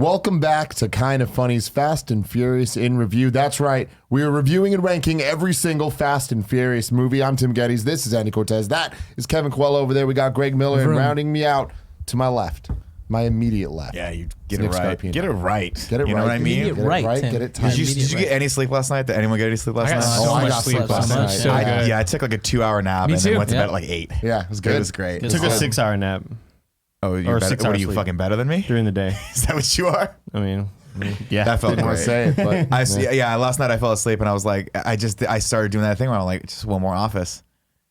Welcome back to Kind of Funny's Fast and Furious in Review. That's right. We are reviewing and ranking every single Fast and Furious movie. I'm Tim Gettys. This is Andy Cortez. That is Kevin Coelho over there. We got Greg Miller, and rounding me out to my left, my immediate left. Yeah, you get it Nick right. Scarpino. Get it right. Get it you right. know what I mean? Get it right. Get it tight. Did you get any sleep last night? Did anyone get any sleep last night? I got sleep last night. So good. I took like a 2-hour nap and then went to bed at like 8. Yeah, it was good. It was great. Took a 6-hour nap. Oh, you're better, what are you, fucking better than me? During the day. Is that what you are? I mean, yeah. That felt Didn't want to say it, but last night I fell asleep and I was like, I started doing that thing where I'm like, just one more Office.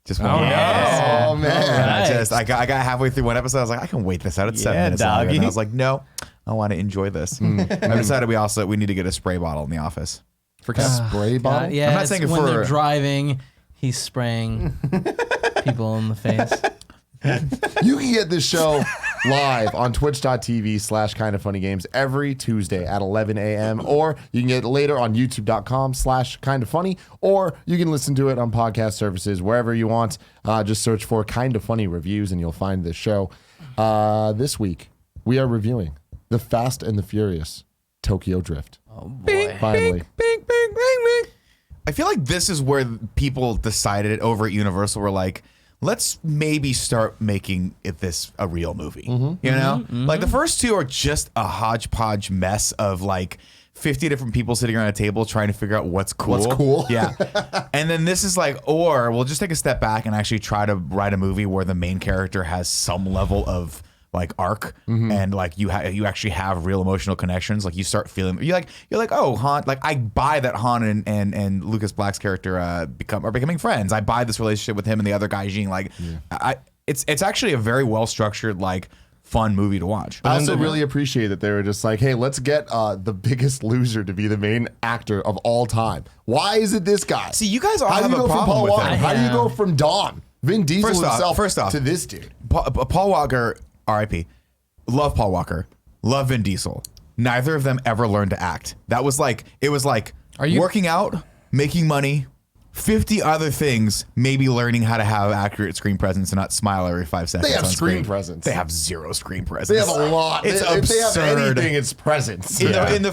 Just one more Office. Oh, man. And I got halfway through one episode. I was like, I can wait this out. It's 7 minutes longer. And I was like, no, I want to enjoy this. I decided we need to get a spray bottle in the office. For spray bottle? Yeah, I'm not saying when for- they're driving, he's spraying people in the face. You can get this show live on twitch.tv/kindoffunnygames every Tuesday at 11 a.m. Or you can get it later on youtube.com/kindoffunny, or you can listen to it on podcast services wherever you want. Just search for Kind of Funny Reviews and you'll find this show. This week, we are reviewing The Fast and the Furious Tokyo Drift. Oh, boy. Finally. I feel like this is where people decided over at Universal were like, let's maybe start making this a real movie. You know? Like the first two are just a hodgepodge mess of like 50 different people sitting around a table trying to figure out what's cool. What's cool. Yeah. And then this is like, or we'll just take a step back and actually try to write a movie where the main character has some level of like arc and like you actually have real emotional connections. Like you start feeling you're like oh Han, like I buy that Han and Lucas Black's character are becoming friends. I buy this relationship with him and the other guy Jean. Like it's actually a very well structured like fun movie to watch. I also really appreciate that they were just like, hey, let's get the biggest loser to be the main actor of all time. Why is it this guy? See, you guys all How do have you a go from problem Paul with Walker? it. How do you go from Dom, Vin Diesel First off, to this dude? Paul Walker, R.I.P. Love Paul Walker. Love Vin Diesel. Neither of them ever learned to act. That was like, it was like working out, making money, 50 other things, maybe learning how to have accurate screen presence and not smile every 5 seconds. They have on screen presence. They have zero screen presence. They have a lot. It's If they have absurd. anything, it's presence. In the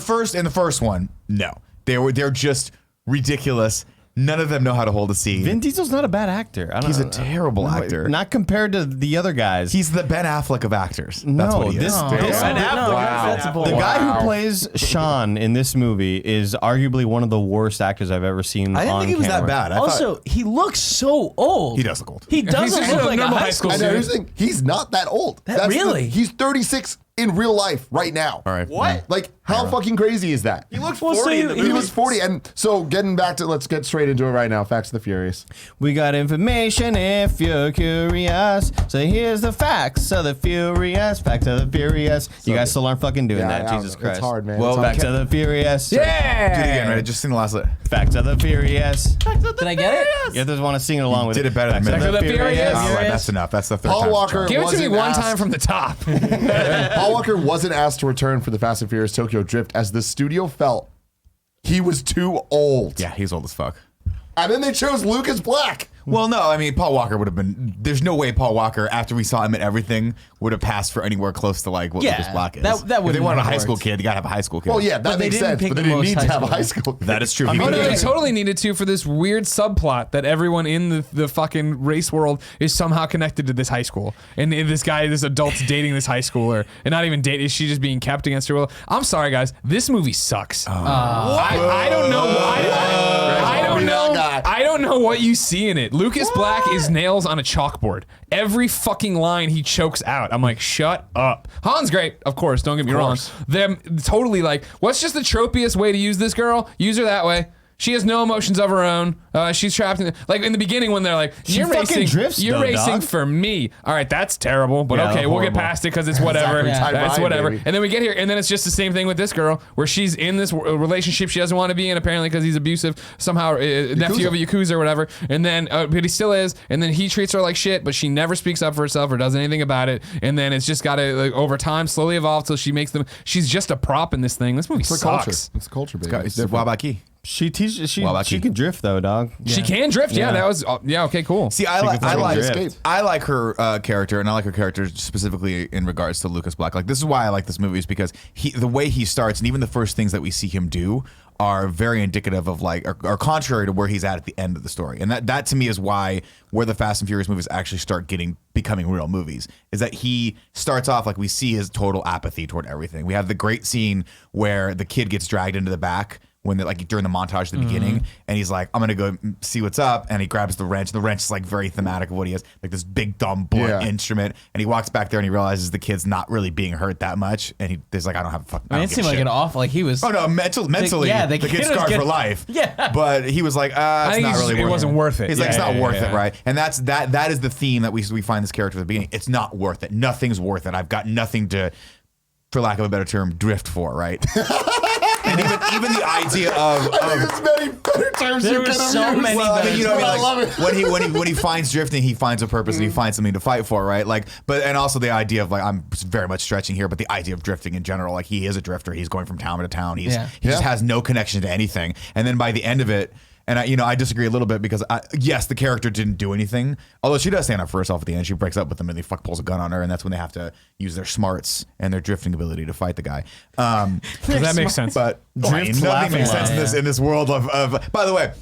first one, no. They're just ridiculous. None of them know how to hold a scene. Vin Diesel's not a bad actor. He's a terrible actor. Not compared to the other guys. He's the Ben Affleck of actors. No, That's what he is. this- No, this- Ben Affleck. Wow. That's the guy who plays Sean in this movie is arguably one of the worst actors I've ever seen. I didn't think he was that bad. I Also, he looks so old. He does look old. He doesn't He's look a like a normal high school And student. here's the thing, he's not that old. Really? He's 36 in real life right now. All right. What? Like, how fucking crazy is that? He looks Well, 40 so in the he He movie. was 40. And so getting back to, let's get straight into it right now. Facts of the Furious. We got information if you're curious. So here's the facts of the Furious. Facts of the Furious. You guys still aren't fucking doing that. I Jesus know. Christ. It's hard, man. Well, It's hard. Facts of the Furious. Do it again, right? Just sing the last. Facts of the Furious. Did I get it? You just want to sing it along with Did it better than Facts me. of the Furious. All right, that's enough. That's the third Paul time. Walker Give it to me wasn't one asked- time from the top. Paul Walker wasn't asked to return for the Fast and Furious Tokyo Drift as the studio felt he was too old. Yeah, he's old as fuck. And then they chose Lucas Black. Well, no, I mean, Paul Walker would have been. There's no way Paul Walker, after we saw him at everything, would have passed for anywhere close to like what Yeah, Lucas Black is. that If they wouldn't wanted a have high school worked. kid, you gotta have a high school kid. Well, yeah, that But they makes didn't sense. pick But they the didn't most need to high have a school high school kid. that is true. Oh, He no, would they have- totally needed to for this weird subplot that everyone in the fucking race world is somehow connected to this high school. And this guy, this adult's dating this high schooler. And not even dating, she's just being kept against her will. I'm sorry, guys. This movie sucks. I don't know why. I don't know. I don't know what you see in it. Lucas Black is nails on a chalkboard. Every fucking line he chokes out. I'm like, shut up. Han's great, of course. Don't get me wrong. Them totally like, what's just the tropiest way to use this girl? Use her that way. She has no emotions of her own. She's trapped in like in the beginning when they're like, She "You're fucking racing, drifts, you're though, racing dog. for me." All right, that's terrible, but Yeah, okay, we'll get horrible. past it because it's whatever. Exactly. That's Tie whatever. baby. And then we get here, and then it's just the same thing with this girl, where she's in this relationship she doesn't want to be in, apparently because he's abusive, somehow nephew of a yakuza or whatever. And then, but he still is. And then he treats her like shit, but she never speaks up for herself or does anything about it. And then it's just got to like, over time slowly evolve till she makes them. She's just a prop in this thing. This movie It's a sucks. culture. It's a culture, baby. It's Wabaki. She teaches. She Well, about you. can drift though, dog. She can drift. Yeah, Yeah. that was. Yeah, okay, cool. See, I drift. like her character, and I like her character specifically in regards to Lucas Black. Like, this is why I like this movie, is because the way he starts, and even the first things that we see him do are very indicative of like, are contrary to where he's at the end of the story. And that to me is why where the Fast and Furious movies actually start becoming real movies, is that he starts off like, we see his total apathy toward everything. We have the great scene where the kid gets dragged into the back when they're like during the montage at the beginning, and he's like, I'm gonna go see what's up, and he grabs the wrench. The wrench is like very thematic of what he has, like this big dumb blunt instrument, and he walks back there and he realizes the kid's not really being hurt that much, and he's like, I don't have a fucking. I mean, it seemed like an awful. Like he was. Oh no, mentally, yeah, the kid's scarred for life. Yeah, but he was like, it's not really. It wasn't worth it. He's like, it's not worth it, yeah. right? And that is the theme that we find this character at the beginning. It's not worth it. Nothing's worth it. I've got nothing to, for lack of a better term, drift for, right? And even the idea of There's many better terms There you were could so have used. many well, I mean, you know what I mean? I Like, love it. when he finds drifting, he finds a purpose and he finds something to fight for, right? Like, and also the idea of like, I'm very much stretching here, but the idea of drifting in general, like he is a drifter. He's going from town to town. He just has no connection to anything. And then by the end of it, and I disagree a little bit because yes, the character didn't do anything. Although she does stand up for herself at the end. She breaks up with him and he pulls a gun on her, and that's when they have to use their smarts and their drifting ability to fight the guy. That makes sense. But Drift nothing makes laughing sense in this world of. By the way,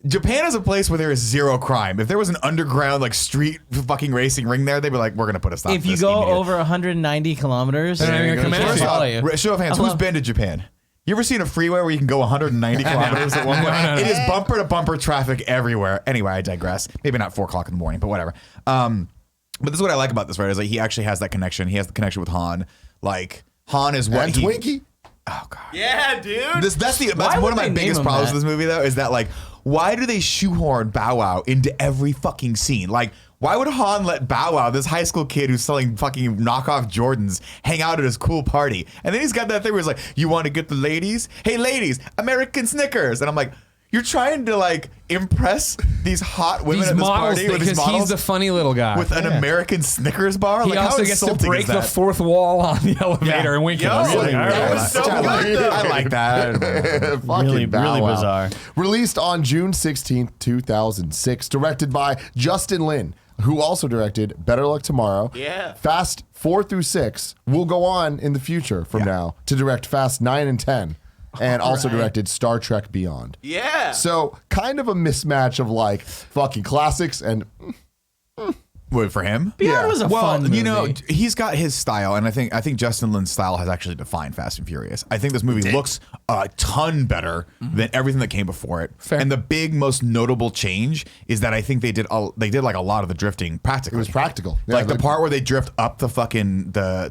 Japan is a place where there is zero crime. If there was an underground like street fucking racing ring there, they'd be like, we're gonna put a stop. if to you this go immediately. over 190 kilometers, They're not even gonna come they'll at you. follow you. Show of hands, who's been to Japan? You ever seen a freeway where you can go 190 kilometers at one point? No. It is bumper to bumper traffic everywhere. Anyway, I digress. Maybe not 4 o'clock in the morning, but whatever. But this is what I like about this, right? Is like he actually has that connection. He has the connection with Han. Like Han is what And he. Twinkie. Oh god. Yeah, dude. That's Why one would of my they name biggest him problems that? with this movie though, is that like, why do they shoehorn Bow Wow into every fucking scene? Like, why would Han let Bow Wow, this high school kid who's selling fucking knockoff Jordans, hang out at his cool party? And then he's got that thing where he's like, you want to get the ladies? Hey ladies, American Snickers. And I'm like, you're trying to like impress these hot women These at this models, party with these because models he's the funny little guy. with an American Snickers bar? he Like, also how gets to insulting break is the that? fourth wall on the elevator and wink at us. Really? Like, all That right. was so good, though. I like that. Fucking Really Bow Wow. bizarre. Released on June 16th, 2006. Directed by Justin Lin, who also directed Better Luck Tomorrow. Yeah. Fast 4 through 6 will go on in the future from now to direct Fast 9 and 10. And also directed Star Trek Beyond. Yeah. So kind of a mismatch of like fucking classics and Wait, for him? Beyond Yeah. was a Well, fun movie. you know, he's got his style, and I think Justin Lin's style has actually defined Fast and Furious. I think this movie looks a ton better than everything that came before it. Fair. And the big, most notable change is that I think they did like a lot of the drifting practically. it was practical. Yeah, Like the part where they drift up the fucking the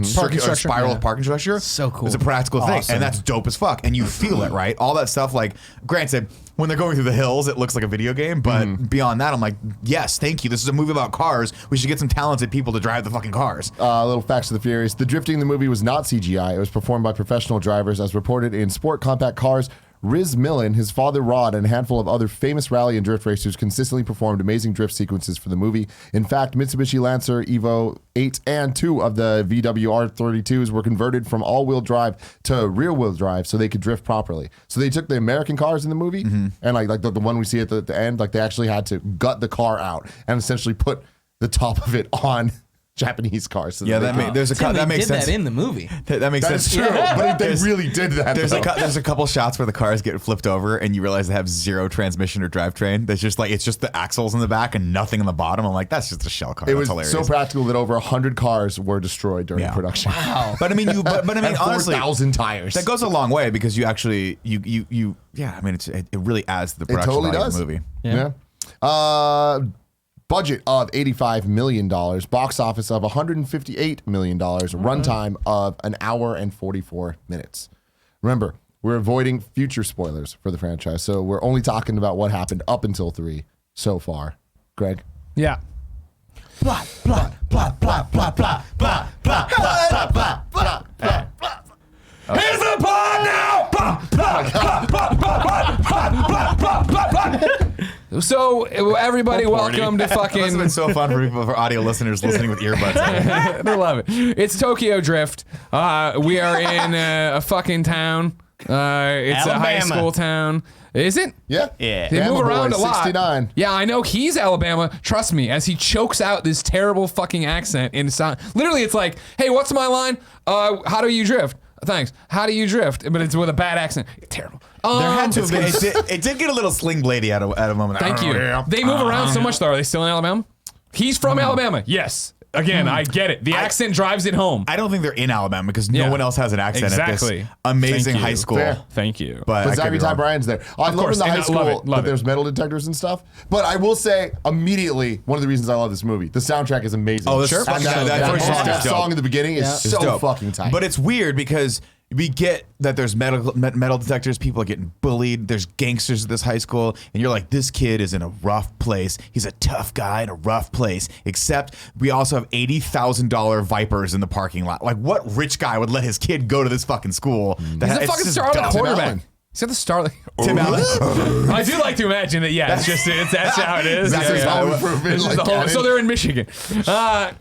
circuit structure, spiral yeah. of parking structure. So cool. It's a practical thing, Awesome. and that's dope as fuck. And you feel it, right? All that stuff. Like, granted, when they're going through the hills, it looks like a video game. But beyond that, I'm like, yes, thank you. This is a movie about cars. We should get some talented people to drive the fucking cars. Little facts of the Furious. The drifting in the movie was not CGI. It was performed by professional drivers, as reported in Sport Compact Cars. Riz Millen, his father Rod, and a handful of other famous rally and drift racers consistently performed amazing drift sequences for the movie. In fact, Mitsubishi Lancer Evo 8 and 2 of the VW R32s were converted from all-wheel drive to rear-wheel drive so they could drift properly. So they took the American cars in the movie, and like the one we see at the end, like they actually had to gut the car out and essentially put the top of it on Japanese cars. So Yeah, they that could- makes there's a Tim, they that makes did sense. that in the movie. That makes That's sense. true, but they There's- really did that. There's though. there's a couple shots where the cars get flipped over and you realize they have zero transmission or drivetrain. There's just like, it's just the axles in the back and nothing on the bottom. I'm like, that's just a shell car. It That's was hilarious. so practical that over 100 cars were destroyed during Yeah. production. Wow. But I mean, but I mean, And honestly, 4,000 tires. that goes a long way because you actually yeah. I mean, it really adds to the It production totally value does. of the movie. Yeah. Budget of $85 million. Box office of $158 million. Runtime of an hour and 44 minutes. Remember, we're avoiding future spoilers for the franchise, so we're only talking about what happened up until 3 so far. Greg? Yeah. Plot, plot, plot, plot, plot, plot, plot, plot, plot, plot, plot, plot. Here's the plot now! So, everybody, welcome to It must have been fucking. so fun for audio listeners listening with earbuds. They love it. It's Tokyo Drift. We are in a fucking town. It's a high Alabama. school town. Is it? Yeah. Yeah. They Bama move around boy, a lot. 69. Yeah, I know he's Alabama. Trust me, as he chokes out this terrible fucking accent in sound. Literally, it's like, hey, what's my line? How do you drift? Thanks. How do you drift? But it's with a bad accent. Terrible. There had to have been. It did get a little sling blady at a moment. Thank you. They move around so much, though. Are they still in Alabama? He's from Alabama. Yes. Again, I get it. The accent drives it home. I don't think they're in Alabama because no Yeah. one else has an accent at Exactly. this amazing Thank you. high school. Fair. Thank you. But But I could Zachary be Ty wrong. Bryan's there. I love course, in the and high I school love it. that there's metal detectors and stuff. But I will say immediately, one of the reasons I love this movie, the soundtrack is amazing. Oh, sure. And That that first song is dope. song in the beginning is It's so dope. fucking tight. But it's weird because we get that there's metal detectors. People are getting bullied. There's gangsters at this high school, and you're like, this kid is in a rough place. He's a tough guy in a rough place. Except we also have $80,000 Vipers in the parking lot. Like, what rich guy would let his kid go to this fucking school? He's a fucking starling Tim quarterback. Allen. He's got the starling. Tim Allen. I do like to imagine that. Yeah, that's how it is. That's Yeah, his yeah. home improvement, It's just like the whole- that. so they're in Michigan.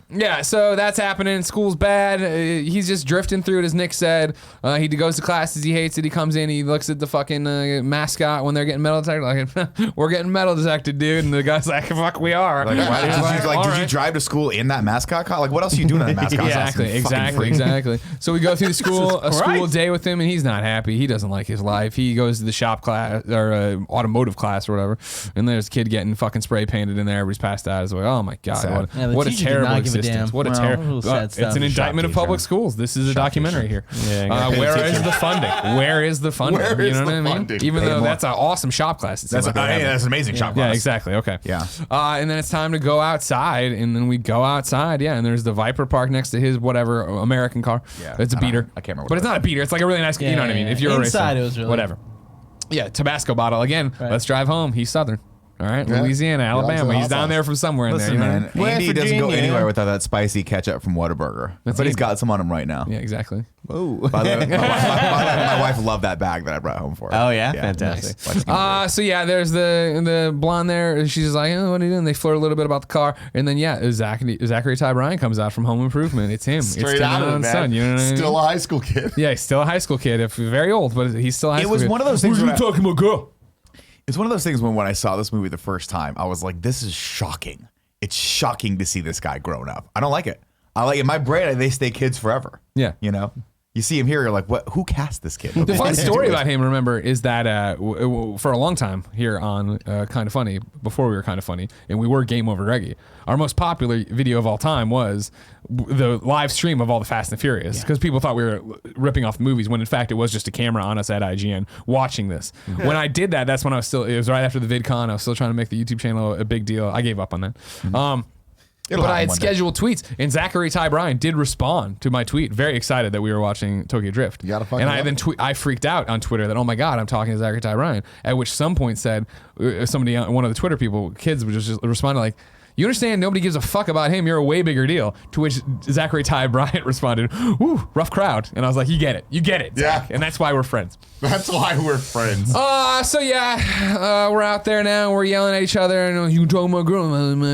Yeah, so that's happening. School's bad. He's just drifting through it, as Nick said. He goes to classes. He hates it. He comes in. He looks at the fucking mascot when they're getting metal detected. Like, we're getting metal detected, dude. And the guy's like, fuck, we are. Like, why did He's you, "All did you right." drive to school in that mascot car? Like, what else are you doing in that mascot costume? Exactly. So we go through the school Jesus school Christ. day with him, and he's not happy. He doesn't like his life. He goes to the shop class or automotive class or whatever, and there's a kid getting fucking spray painted in there. Everybody's passed out. It's like, oh my god, Sad. Yeah, the what a teacher did terrible not give a existence. damn. What a Well, terrible. real sad It's stuff. an indictment of teacher. public schools. This is a documentary here. Yeah, Where is the funding? Where is the funding? Where You is know the what I mean? funding? Even Pay though more. that's an awesome shop class. It seems That's, like they're having. that's an amazing shop Yeah, class. exactly. Okay. Yeah. And then it's time to go outside, and then we go outside. Yeah, and there's the Viper parked next to his whatever American car. Yeah, It's a I don't- beater. I can't remember But what it's it not a beater. It's like a really nice. You know what I mean? Yeah, If you're a inside racer, it was really- whatever. Yeah, Tabasco bottle again. Right. Let's drive home. He's Southern. All right, Yeah. Louisiana, Yeah, it's Alabama. a He's hot down sauce. there from somewhere in Listen, there. You know? man, West Andy doesn't go Virginia. anywhere without that spicy ketchup from Whataburger. That's But he's it. got some on him right now. Yeah, exactly. Oh. By the way, my wife loved that bag that I brought home for her. Oh, yeah? Fantastic. So yeah, there's the blonde there. She's like, oh, what are you doing? They flirt a little bit about the car, and then yeah, Zachary Ty Bryan comes out from Home Improvement. It's him. It's Straight Tim out of it, Allen's man. son. You know what I mean? Still a high school kid. Yeah, he's still a high school kid. If very old, but he's still a high It school was kid. one of those things What are where you talking about, girl? It's one of those things when I saw this movie the first time, I was like, this is shocking. It's shocking to see this guy grown up. I don't like it. I like in my brain, they stay kids forever. Yeah. You know? You see him here, you're like, what? Who cast this kid? The fun story about him, remember, is that for a long time here on Kind of Funny, before we were Kind of Funny, and we were Game Over Reggie, our most popular video of all time was the live stream of all the Fast and Furious, because people thought we were ripping off the movies, when in fact it was just a camera on us at IGN watching this. When I did that, that's when I was still, it was right after the VidCon, I was still trying to make the YouTube channel a big deal. I gave up on that. It'll But I happen had one day. scheduled tweets, and Zachary Ty Bryan did respond to my tweet, very excited that we were watching Tokyo Drift. You gotta fucking and I love then it. I freaked out on Twitter that, oh my god, I'm talking to Zachary Ty Bryan. At which some point said somebody, one of the Twitter people, kids, would just responded like, "You understand? Nobody gives a fuck about him. You're a way bigger deal." To which Zachary Ty Bryan responded, "Ooh, rough crowd." And I was like, "You get it, Zach." Yeah. And that's why we're friends. That's why we're friends. So yeah, we're out there now. We're yelling at each other, and you told my girl,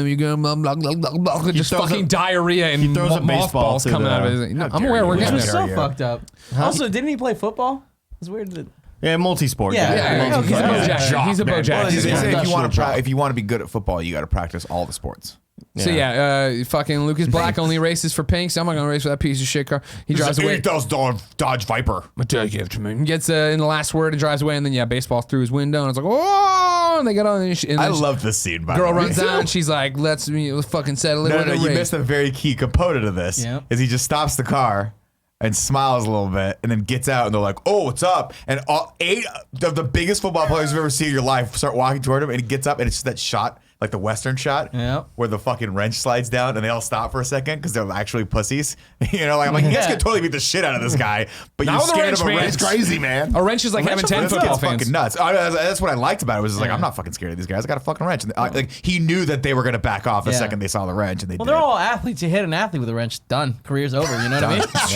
you girl, blah blah blah blah blah. Just throws fucking a- diarrhea and he throws a baseball mothballs to coming the- out of his. No, I'm dare aware you. we're Which getting was there. so yeah. fucked up. Also, didn't he play football? It's weird that. Yeah, multi-sport. Yeah, guy. yeah, He's a Yeah. Bo Jackson. He's a Bo Well, Jackson. they say if you want Professional to if you want to be good at football, you got to practice all the sports. So yeah, fucking Lucas Black only races for pink. So I'm not gonna race for that piece of shit car. He drives away. Dodge Viper. But take it to me. He gets in the last word and drives away, and then yeah, baseball through his window, and it's like, oh, and they get on. And I then love this scene. By girl the way. runs down. She's like, let's fucking settle it. No, with no, a you ring. missed a very key component of this. Yep. Is he just stops the car and smiles a little bit and then gets out and they're like, "Oh, what's up?" And 8 of the biggest football players you've ever seen in your life start walking toward him, and he gets up and it's just that shot, like the Western shot, Yep. where the fucking wrench slides down and they all stop for a second because they're actually pussies. You know, like I'm like, you guys could totally beat the shit out of this guy, but Not you're with a scared wrench, of a man. wrench. It's crazy, man. A wrench is like having 10 That's football fans. fucking nuts. That's what I liked about it. Was just like, I'm not fucking scared of these guys. I got a fucking wrench. And like he knew that they were gonna back off the Yeah. second they saw the wrench, and they Well, did. they're all athletes. You hit an athlete with a wrench, done. Career's over. You know what I mean? It's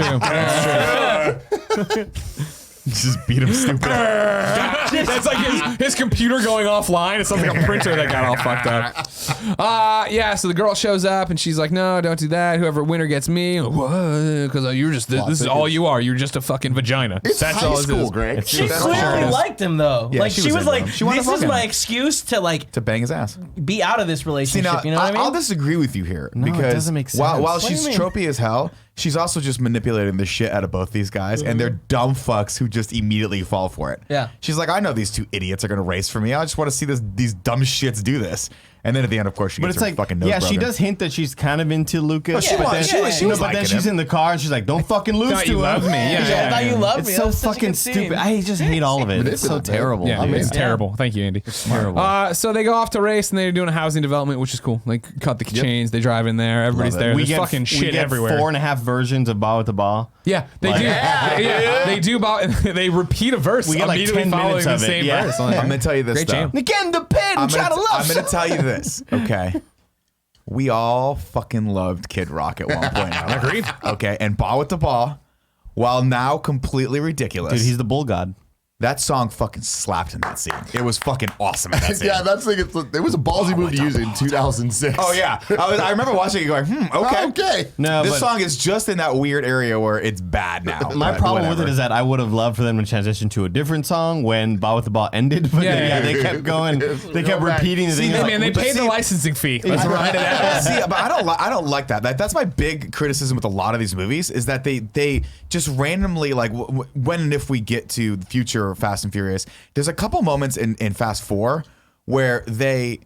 true. Just beat him stupid. That's like his computer going offline. It sounds like a printer that got all fucked up. Yeah, so the girl shows up and she's like, no, don't do that. Whoever winner gets me. Because you're just, this is all you are. You're just a fucking vagina. It's That's high all school, it is. Greg. She That's clearly all it is. liked him though. Yeah, like she she was was into like, him. She wanted this to is fuck my him. excuse to like To bang his ass. be out of this See, relationship. now, you know what I mean? I'll disagree with you here. No, it because doesn't make sense. While What do she's you mean? tropey as hell, she's also just manipulating the shit out of both these guys, and they're dumb fucks who just immediately fall for it. Yeah. She's like, I know these two idiots are going to race for me. I just want to see these dumb shits do this. And then at the end, of course, she But gets it's her like, fucking nose yeah, she broken. does hint that she's kind of into Lucas. Oh, she but was- then, she was- she was but then liking she's him. in the car and she's like, don't fucking lose Thought to you him. loved me. Yeah. I thought you loved It's me. so That was such a fucking good scene. stupid. I just hate all of it. It's so Manipulative. terrible. Yeah, I mean, it's yeah. terrible. Thank you, Andy. terrible. So they go off to race and they're doing a housing development, which is cool. Like cut the chains, they drive in there, everybody's Love it. there. We There's get fucking we shit get everywhere. 4.5 versions of Ball with the Ball. Yeah, they Like- do. Yeah, they do. They repeat a verse. We get like immediately 10 following minutes the of it, same yeah. verse. I'm going to tell you this, Great though. jam. Again, the pin. I'm Try to gonna, love. I'm gonna tell you this, okay? We all fucking loved Kid Rock at one point. Agreed. Okay, and Ball with the Ball, while now completely ridiculous, Dude, he's the bull god. that song fucking slapped in that scene. It was fucking awesome in that scene. Yeah, that's like it was a ballsy move to use in 2006. Oh yeah, I remember watching it going, okay. Okay. No, This but song is just in that weird area where it's bad now. my but problem with whatever. it is that I would have loved for them to transition to a different song when Ball with the Ball ended. But Yeah, they kept going. They kept repeating the thing. Hey, Like, man, they but paid the see- licensing fee. Let's ride it out. See, but I don't like that. That's my big criticism with a lot of these movies is that they just randomly like when and if we get to the future of Fast and Furious, there's a couple moments in Fast 4 where they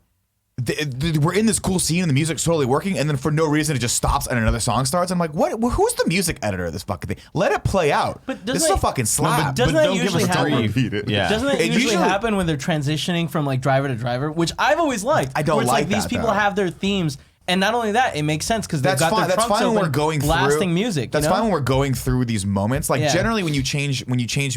we're in this cool scene and the music's totally working, and then for no reason it just stops and another song starts. I'm like, what? Who's the music editor of this fucking thing? Let it play out. But this is doesn't a it- fucking slap. doesn't but that don't give usually us a happen? repeat it. Yeah. Doesn't that It usually usually- happen when they're transitioning from like driver to driver, which I've always liked? I don't where it's like these that, people though. have their themes, and not only that, it makes sense because they've That's got fine. their That's trunks fine when open, we're going blasting through music. That's you know? fine when we're going through these moments. Like Yeah. generally, when you change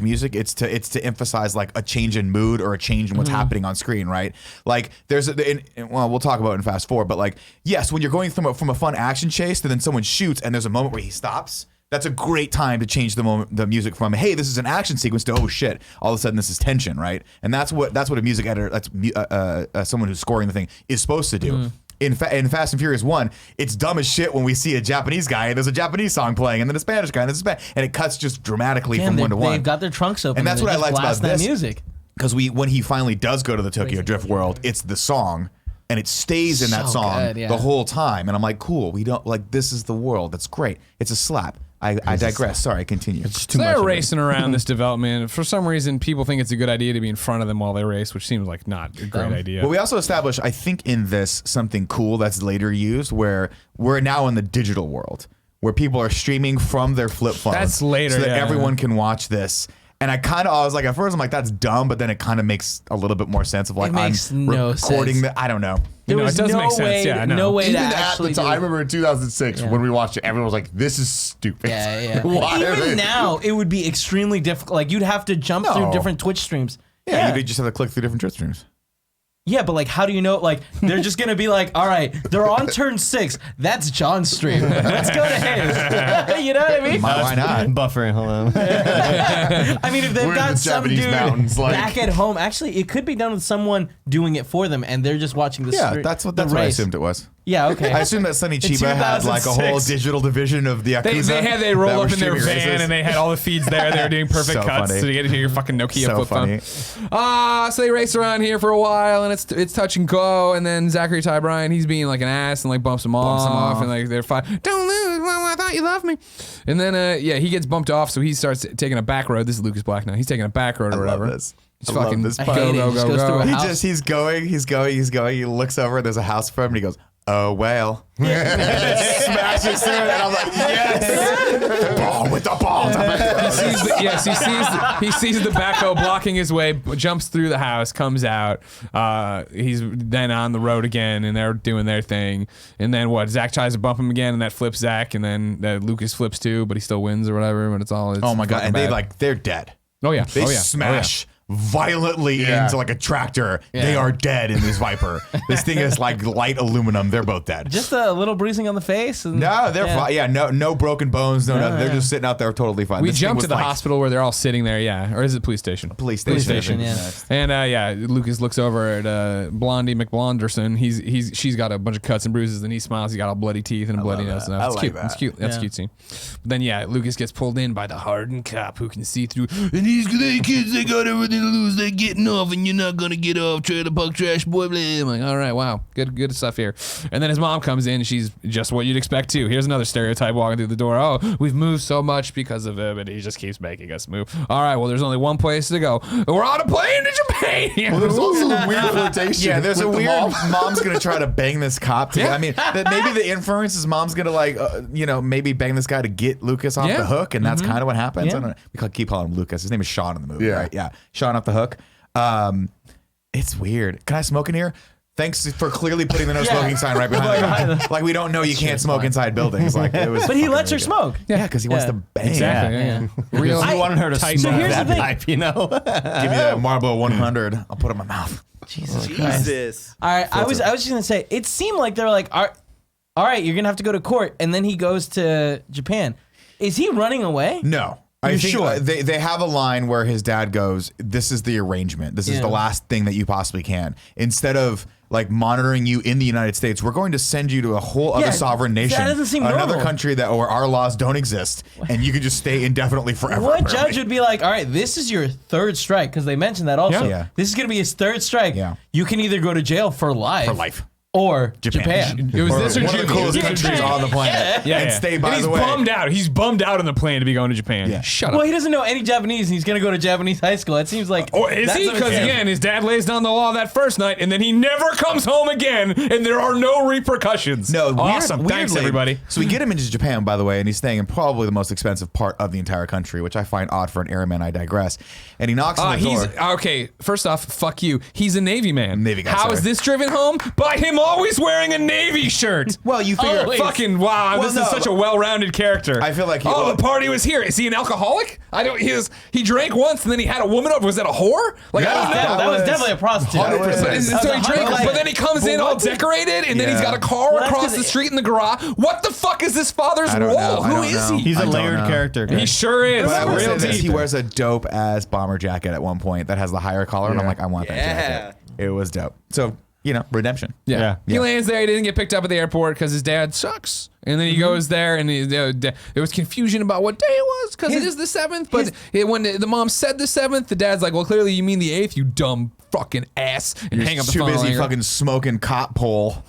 music, it's to emphasize like a change in mood or a change in what's happening on screen, right? Like there's well, we'll talk about it in Fast 4, but like yes, when you're going from a fun action chase to then someone shoots and there's a moment where he stops. That's a great time to change the music from hey, this is an action sequence to oh shit, all of a sudden this is tension, right? And that's what a music editor, that's someone who's scoring the thing is supposed to do. In Fast and Furious 1, it's dumb as shit when we see a Japanese guy and there's a Japanese song playing, and then a Spanish guy and there's a Spanish, and it cuts just dramatically Again, from one to one. They've got their trunks open, And that's they're what I just liked about blasting that this. music. Because when he finally does go to the Tokyo Drift world, it's the song, and it stays in that So song good, yeah. the whole time. And I'm like, cool, we don't like this is the world. That's great. It's a slap. I digress. Sorry, continue. Too They're much of it. racing around this development. For some reason, people think it's a good idea to be in front of them while they race, which seems like not a great idea. But we also established, I think, in this something cool that's later used, where we're now in the digital world, where people are streaming from their flip phones. That's later, so that yeah. everyone can watch this. And I was like, at first, I'm like, that's dumb, but then it kind of makes a little bit more sense of like, It makes I'm no recording sense. I don't know. You know, it was does no make sense. way, Yeah, I know. no way Even to at the actually time, do I it. remember in 2006 when we watched it, everyone was like, "This is stupid." Yeah, yeah. Why are they- Even now, it would be extremely difficult. Like you'd have to jump No. through different Twitch streams. Yeah, you just have to click through different Twitch streams. Yeah, but like, how do you know? Like, they're just gonna be like, all right, they're on turn 6. That's John's stream. Let's go to his. You know what I mean? Why not? Buffering. Hold on. I mean, if they've We're in got the some Japanese dude mountains, like- back at home, actually, it could be done with someone doing it for them, and they're just watching the Yeah, stream. that's what the I race. assumed it was. Yeah, okay. I assumed that Sonny In Chiba had like a whole 2006. digital division of the Yakuza. They roll that were up in their streaming van races. and they had all the feeds there. They were doing perfect So cuts funny. so you get to hear your fucking Nokia So flip funny. phone. So they race around here for a while and it's touch and go, and then Zachary Ty Bryan, he's being like an ass and like bumps him off and like they're fine. Don't lose, well, I thought you loved me. And then he gets bumped off, so he starts taking a back road. This is Lucas Black now. He's taking a back road or I love whatever. this. He's I love fucking this I part. hate it. go, He just go, goes through go. a He house. just he's going. He looks over. There's a house for him, and he goes, "Oh well." Smashes through it, and I'm like, "Yes!" Ball with the ball. He sees the backhoe blocking his way, jumps through the house, comes out. He's then on the road again, and they're doing their thing. And then what? Zach tries to bump him again, and that flips Zach, and then Lucas flips too, but he still wins or whatever. But it's Oh my god! fucking And bad. they're dead. Oh yeah, They oh yeah, smash violently into like a tractor. They are dead in this Viper. This thing is like light aluminum. They're both dead. Just a little bruising on the face. And, No, they're fine. Yeah, no broken bones. No, nothing. They're just sitting out there totally fine. We This thing jump was to the like hospital where they're all sitting there, or is it police station? Police station. Yeah. And Lucas looks over at Blondie McBlonderson. She's got a bunch of cuts and bruises, and he smiles. He's got all bloody teeth and a bloody nose. And it's cute. It's cute. That's a cute scene. But then Lucas gets pulled in by the hardened cop who can see through. And these kids, they got everything to lose. They're getting off, and you're not gonna get off. Trailer park trash boy. Blah. I'm like, all right, wow, good stuff here. And then his mom comes in. And she's just what you'd expect too. Here's another stereotype walking through the door. Oh, we've moved so much because of him, and he just keeps making us move. All right, well, there's only one place to go. We're on a plane to Japan. Well, there's also a weird flirtation. Yeah, there's a with the weird mom. mom's gonna try to bang this cop. I mean, maybe the inference is mom's gonna like, maybe bang this guy to get Lucas off the hook, and that's kind of what happens. Yeah. I don't know. We keep calling him Lucas. His name is Sean in the movie, Yeah. right? Yeah, Sean off the hook. It's weird. Can I smoke in here? Thanks for clearly putting the no smoking sign right behind him. Like we don't know you can't smoke inside buildings. Like it was. But he fucking lets her ridiculous. smoke. Yeah, because he wants to bang. Exactly. Yeah. Real. You wanted her to tight smoke here's that the thing. pipe, you know? Give me that Marlboro 100. I'll put it in my mouth. Jesus. All right, I was just gonna say it seemed like they were like, all right, you're gonna have to go to court, and then he goes to Japan. Is he running away? No. You're think sure? they have a line where his dad goes, "This is the arrangement. This is the last thing that you possibly can. Instead of like monitoring you in the United States, we're going to send you to a whole other sovereign nation, that doesn't seem another normal. country that where our laws don't exist, and you can just stay indefinitely forever." What judge would be like, all right, this is your third strike, because they mentioned that also. Yeah. This is gonna be his third strike. Yeah. You can either go to jail for life. Or Japan. It was this or one of the Jimmy. coolest It was countries Jimmy. on the planet. Yeah, and yeah. stay by and he's the way. bummed out. He's bummed out on the plane to be going to Japan. Yeah. Shut Well, up. he doesn't know any Japanese, and he's gonna go to Japanese high school. That seems like. Or is he? Because again, his dad lays down the law that first night, and then he never comes home again, and there are no repercussions. No, awesome. Thanks, weirdly, everybody. So we get him into Japan, by the way, and he's staying in probably the most expensive part of the entire country, which I find odd for an airman. I digress. And he knocks on the door. Okay, first off, fuck you. He's a Navy man. Navy guy, How is sorry. this driven home? By him always wearing a Navy shirt. Well, you figure Oh, fucking wow! Well, This no, is such a well-rounded character. I feel like he- the party was here. Is he an alcoholic? I don't. He drank once and then he had a woman over. Was that a whore? Like I don't know. That was definitely a prostitute. 100%. So he drank, Like- but then he comes in all decorated, and then he's got a car that's across 'cause the street in the garage. What the fuck is this father's I don't role? know. I Who don't is know. he? He's I a don't layered know. character. He sure is. But I will Real say this, deep. he wears a dope ass bomber jacket at one point that has the higher collar, and I'm like, I want that jacket. It was dope. So, redemption. Yeah. He Yeah. lands there. He didn't get picked up at the airport because his dad sucks. And then he goes there, and there was confusion about what day it was because it is the 7th. But when the mom said the 7th, the dad's like, "Well, clearly you mean the 8th, you dumb fucking ass," and hang up the Too phone. busy on her. fucking smoking cop pole.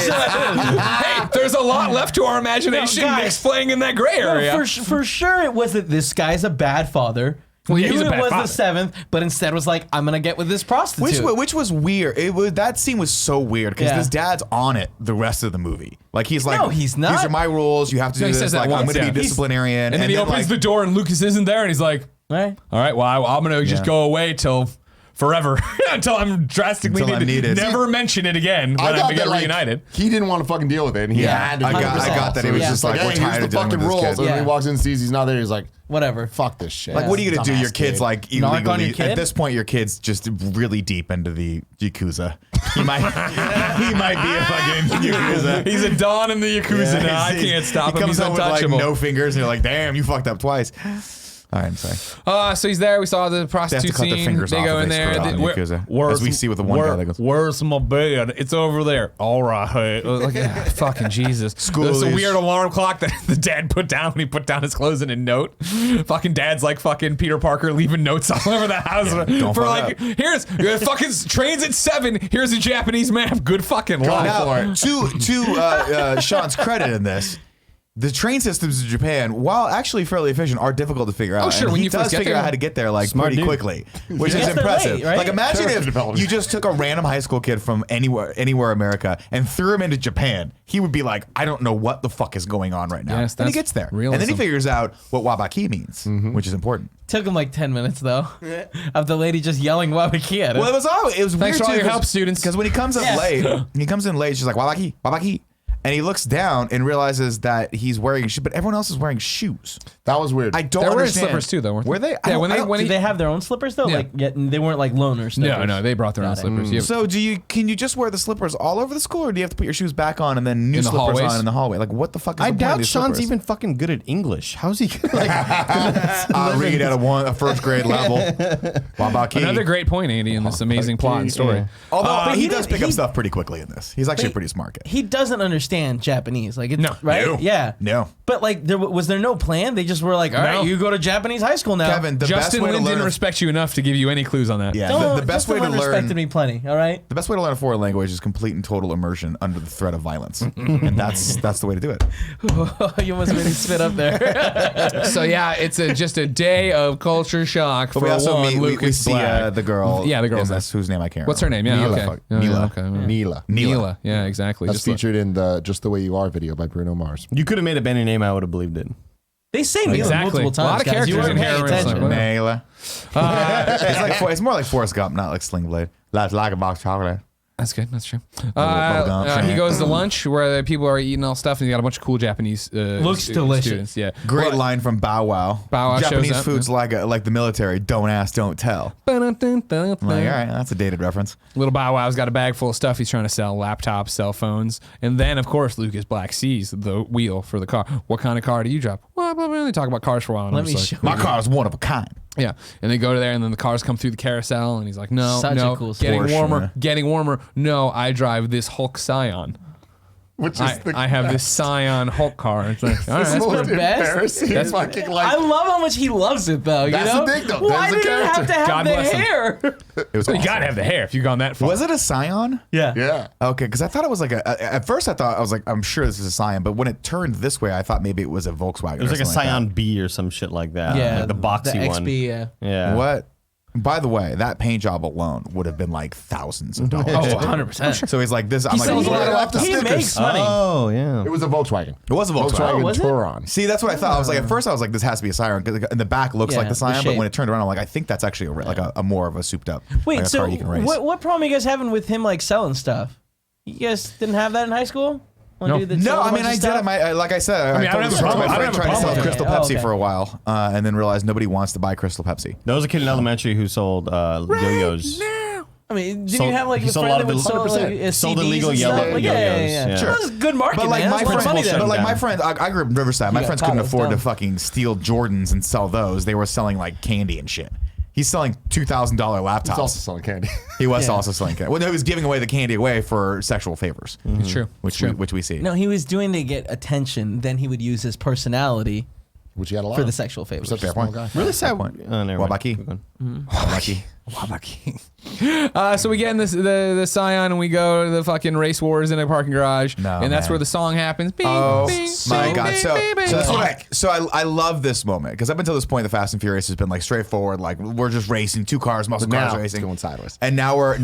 Hey, there's a lot left to our imagination. No, guys. Nick's playing in that gray area. For sure, it was that this guy's a bad father. Well, yeah, Knew he's a it bad was father. the 7th, but instead was like, I'm gonna get with this prostitute. Which was weird. That scene was so weird because this dad's on it the rest of the movie. Like he's like, No, he's not. These are my rules. You have to No, do he this. says that Like I'm once, going to yeah. be disciplinarian. and then he opens like, the door, and Lucas isn't there, and he's like, right? "All right, well, I'm gonna just Yeah. go away till." Forever until I'm drastically Until I'm needed. Never mention it again when I get reunited. He didn't want to fucking deal with it, and he had to. I got that. He was So just he's like, we're hey, tired here's of the dealing fucking with this rules. kid. And when Yeah. he walks in and sees he's not there, he's like, Whatever. fuck this shit. Like, what are you gonna do? Your Dumbass kid's kid. like Narc on illegally. your kid? At this point, your kid's just really deep into the yakuza. He might be a fucking yakuza. He's a don in the Yakuza now. I can't stop he him. comes He's home with like untouchable. no fingers, and you're like, damn, you fucked up twice. All right, I'm sorry. So he's there. We saw the They have prostitute to cut their scene. fingers They off go if in they there. screw up in Yakuza. As we see with the one guy that goes, "Where's my bed? It's over there." All right. Like, fucking Jesus. That's a Schoolies. weird alarm clock that the dad put down when he put down his clothes in a note. Fucking dad's like fucking Peter Parker leaving notes all over the house don't for fuck like, here's fucking trains at 7. Here's a Japanese map. Good fucking line. Now, to Sean's credit in this, the train systems in Japan, while actually fairly efficient, are difficult to figure out. Oh, sure, And when he you first does get figure there. out how to get there like Smart pretty dude. quickly, which is gets there impressive. late, right? Like imagine Character if development. you just took a random high school kid from anywhere America and threw him into Japan. He would be like, I don't know what the fuck is going on right now. Yes, and he that's gets there, realism. and then he figures out what wabaki means, which is important. Took him like 10 minutes though, of the lady just yelling Wabaki at him. Well, it was Thanks weird for all too, your help, students. Because when he comes in late, she's like wabaki, wabaki. and he looks down and realizes that he's wearing shoes, but everyone else is wearing shoes. That was weird. I don't They're wearing understand. slippers too, though, weren't they? Were they? Yeah, when Did they have their own slippers though? Yeah. Like, they weren't like loaner slippers. No, they brought their own slippers. You have- So can you just wear the slippers all over the school, or do you have to put your shoes back on and then new In the slippers hallways? on in the hallway? Like, what the fuck is I the point of doubt these Sean's slippers? even fucking good at English. How's he like? read at a first grade level. Another great point, Andy, in this amazing plot and story. Although But he he does didn't- pick up he- stuff pretty quickly in this. He's actually a But pretty smart guy. He doesn't understand Japanese. Like, it's, No. right? No. Yeah. No. But like, was there no plan? They just were like, all right, No. you go to Japanese high school now. Kevin, the Justin best way Lin to learn didn't respect you enough to give you any clues on that. Yeah, Don't, the best way to Justin Lin learn respected me plenty. All right. the best way to learn a foreign language is complete and total immersion under the threat of violence, and that's the way to do it. You almost made me spit up there. So yeah, it's just a day of culture shock But for we also one meet, we Lucas see Black. the girl. Yeah, the girl's in this, whose name I can't. What's her remember. name? Yeah, Neela. okay. Yeah, Neela. okay, yeah. Neela. Neela. Yeah, exactly. That's Just like- featured in the Just the Way You Are video by Bruno Mars. You could have made a Benny name. I would have believed it. They say Neela Exactly. multiple times. A lot of guys. You characters weren't in here paying where it's attention. like, Naila. It's more like Forrest Gump, not like Sling Blade. That's like a box of chocolate. That's good. That's true. bubblegum. He goes to lunch where the people are eating all stuff, and he got a bunch of cool Japanese. Looks delicious. Students. Yeah. Great line from Bow Wow. Bow Wow Japanese shows up, food's like the military. Don't ask, don't tell. I'm like, all right, that's a dated reference. Little Bow Wow's got a bag full of stuff. He's trying to sell laptops, cell phones, and then of course Lucas Black sees the wheel for the car. What kind of car do you drive? Well, they talk about cars for a while. And Let I'm me just show like, My car is one of a kind. yeah, and they go to there, and then the cars come through the carousel, and he's like, "No, Such no, a cool getting Porsche. warmer, getting warmer. No, I drive this Hulk Scion. Which is I have this Scion Hulk car." It's like, all right, that's most the best. embarrassing. That's fucking like. I love how much he loves it, though. That's you know? the thing, though. Why There's the did it have to have God the bless him. hair? It was you awesome. gotta have the hair if you've gone that far. Was it a Scion? Yeah. yeah. Okay, because I thought it was like at first I thought I was like, I'm sure this is a Scion, but when it turned this way, I thought maybe it was a Volkswagen. It was or like a something Scion B or some shit like that. Yeah. like the boxy the one. XB, yeah. Yeah. What? By the way, that paint job alone would have been like thousands of dollars. Oh, 100%. So he's like this. I'm He like, said he's he, like, off the he stickers. makes money. Oh yeah. It was a Volkswagen. it was a Volkswagen. Volkswagen was it? Touran. See, that's what I thought. I was like, at first I was like, this has to be a Scion. 'Cause in the back looks Yeah, like the the Scion, but when shape. it turned around, I'm like, I think that's actually a more of a souped up Wait, like a so car you can race. what problem are you guys having with him like selling stuff? You guys didn't have that in high school? No. No, I mean I did. Like I said, mean, I don't have a problem- I don't have a tried to problem sell with Crystal it. Oh, Pepsi okay. for a while, and then realized nobody wants to buy Crystal Pepsi. There was a kid in elementary who sold yo-yos. I mean, did Sold- you have like he a sold a friend lot that of would sell like 100%. Sold CDs illegal and stuff? yellow Like, yo-yos, yeah. yeah. Sure. That's good marketing, But like man. my That's where friends, money there. but like my down. friends, I grew up in Riverside. My got friends caught, couldn't it was afford to dumb. fucking steal Jordans and sell those. They were selling like candy and shit. He's selling $2,000 laptops. It's also selling candy. He was Yeah. also selling candy. Well, no, he was giving away the candy away for sexual favors, It's true. which we see. No, he was doing to get attention. Then he would use his personality Which he had a lot for of. the sexual favors. Such a small guy. Really sad. point. Oh, never mind. Wabaki. Keep going. So we get in the Scion, and we go to the fucking race wars in a parking garage, No, and that's man. where the song happens. Bing, Oh bing, my bing, god! bing, So, bing, bing. so that's what I love this moment because up until this point, the Fast and Furious has been like straightforward. Like we're just racing two cars, muscle But cars now racing, it's going sideways. And now we're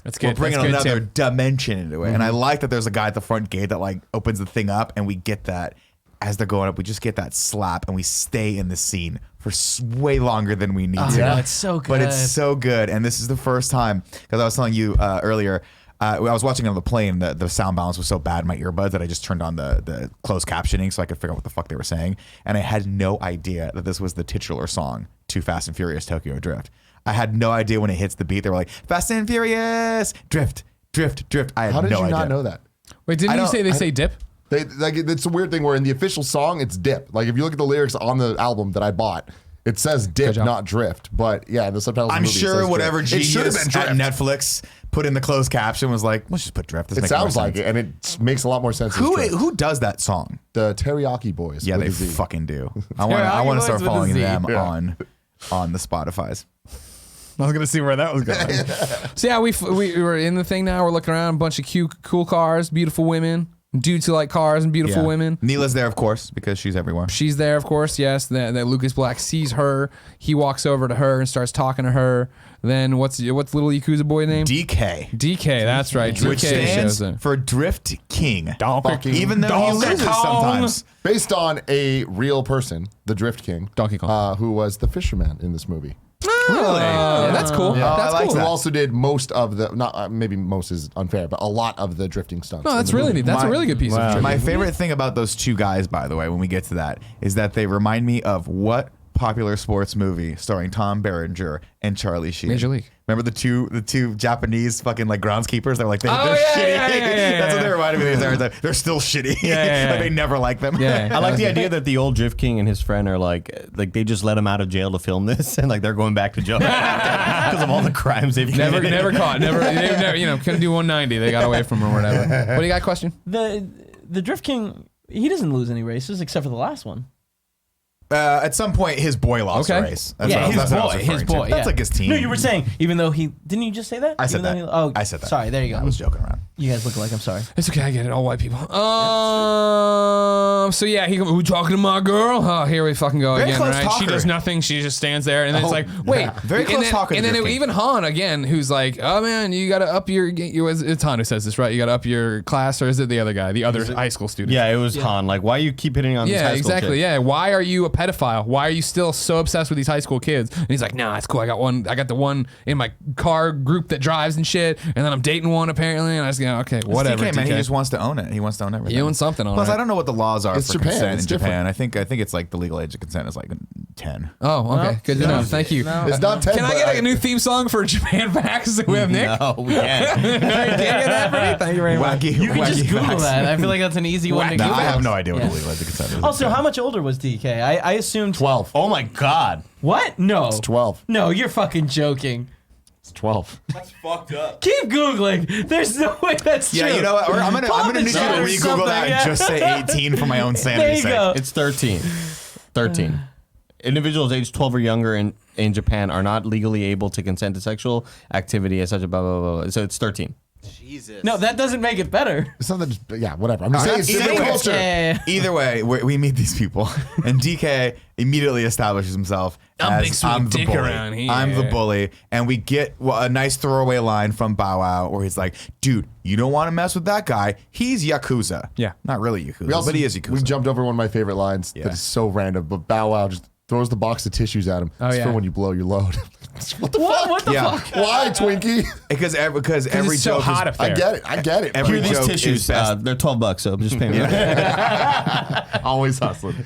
That's we're good. bringing That's good, another Tim. dimension into it. And I like that there's a guy at the front gate that like opens the thing up, and we get that as they're going up. We just get that slap, and we stay in the scene for way longer than we need to. no, it's so good. But it's so good, and this is the first time because I was telling you earlier. I was watching it on the plane. The sound balance was so bad in my earbuds that I just turned on the closed captioning so I could figure out what the fuck they were saying. And I had no idea that this was the titular song to Fast and Furious Tokyo Drift. I had no idea when it hits the beat. They were like, Fast and Furious, drift, drift, drift. I had How did no you idea. not know that? Wait, didn't I you don't- say they say dip? They like it's a weird thing where in the official song it's dip. Like if you look at the lyrics on the album that I bought, it says dip, job. not drift. But yeah, the subtitles. I'm of the movie, it sure says whatever drift. It should have genius been at drift. Netflix put in the closed caption was like, let's just put drift. This It makes more sounds like sense. it, and it makes a lot more sense. as drift. Who does that song? The Teriyaki Boys. Yeah, with they a Z. fucking do. I Teriyaki want to Boys start with a following Z. them Yeah. on the Spotify's. I was gonna see where that was going. So yeah, we were in the thing now. We're looking around, a bunch of cute, cool cars, beautiful women, dudes who like cars and beautiful women. Neela's there, of course, because she's everywhere. She's there, of course. Yes, that Lucas Black sees her. He walks over to her and starts talking to her. Then what's little Yakuza boy name? DK. DK. That's right. DK Which shows stands up. for Drift King. Donkey Even though he loses sometimes. Based on a real person, the Drift King, Donkey Kong. who was the fisherman in this movie. Really? Yeah, that's cool. Yeah. That's I like cool. Who that. also did most of the, not maybe most is unfair, but a lot of the drifting stunts. No, in that's the really movie. neat. That's a My- really good piece of trivia. My favorite thing about those two guys, by the way, when we get to that, is that they remind me of what popular sports movie starring Tom Berenger and Charlie Sheen. Major League. Remember the two Japanese fucking like groundskeepers? They're like they're Oh, shitty. yeah. That's what they reminded me of. They're still shitty. Yeah. Like they never like them. Yeah. I like the idea that the old Drift King and his friend are like they just let him out of jail to film this, and like they're going back to jail because of all the crimes they've committed. Never caught. They never, couldn't do 190. They got away from him or whatever. What do you got? Question? The Drift King, he doesn't lose any races except for the last one. At some point, his boy lost Okay. a race. That's Yeah, what his I was boy. referring His to. boy. That's yeah. like his team. No, you were saying even though he didn't you just say that? I said Even though that. Oh, I said that. Sorry, there you go. I was joking around. You guys look alike. I'm sorry. It's okay. I get it. All white people. So yeah, who talking to my girl? Oh, here we fucking go Very again. close Right? She talker. does nothing. She just stands there, and then it's Oh, like, wait, yeah. Very and close then, talker to And then Drifting. even Han again, who's like, oh man, you got to up your. It's Han who says this, right? You got to up your class, or is it the other guy, the other high school student? Yeah, it was Han. Like, why you keep hitting on these Yeah, high school exactly. chicks? Yeah, why are you a pedophile? Why are you still so obsessed with these high school kids? And he's like, nah, it's cool. I got the one in my car group that drives and shit, and then I'm dating one apparently, and I was okay, whatever. DK, man, he DK. just wants to own it. He wants to own everything. You own something on Plus, it. I don't know what the laws are It's for Japan. consent It's in Japan. different. I think it's like the legal age of consent is like 10. Oh, okay, good to know. Thank you. It's not 10. Can I but get a new theme song for Japan Facts with Nick? No, we can't. Can you get that for me? Thank you very much. Wacky, You can just wacky Google facts. that. I feel like that's an easy one to No, Google. I have no idea what Yeah. the legal age of consent is. Also, how much older was DK? I assumed 12. Oh my God. What? No. It's 12. No, you're fucking joking. It's 12. That's fucked up. Keep googling. There's no way that's true. Yeah, you know what? I'm Pull up gonna the need you chat to or re-Google something, that yeah. and just say 18 for my own There sanity's you sake. go. It's 13. 13. Individuals aged 12 or younger in Japan are not legally able to consent to sexual activity as such a blah, blah, blah, blah. So it's 13. Jesus. No, that doesn't make it better. It's not that just, yeah, whatever. I'm just saying it's Either different way, culture. Yeah. Either way, we meet these people, and DK immediately establishes himself I'm as big sweet I'm the dick bully. around here. I'm the bully, and we get a nice throwaway line from Bow Wow where he's like, "Dude, you don't want to mess with that guy. He's Yakuza. Yeah. not really Yakuza, but he is Yakuza." We jumped over one of my favorite lines Yeah. that is so random, but Bow Wow just throws the box of tissues at him. Oh, It's yeah. for when you blow your load. What the What? fuck? What the Yeah. fuck? Why, Twinkie? because every it's so joke hot is, up there. I get it. Every Here, these joke tissues, is best. they're $12, so just pay me. Always hustling.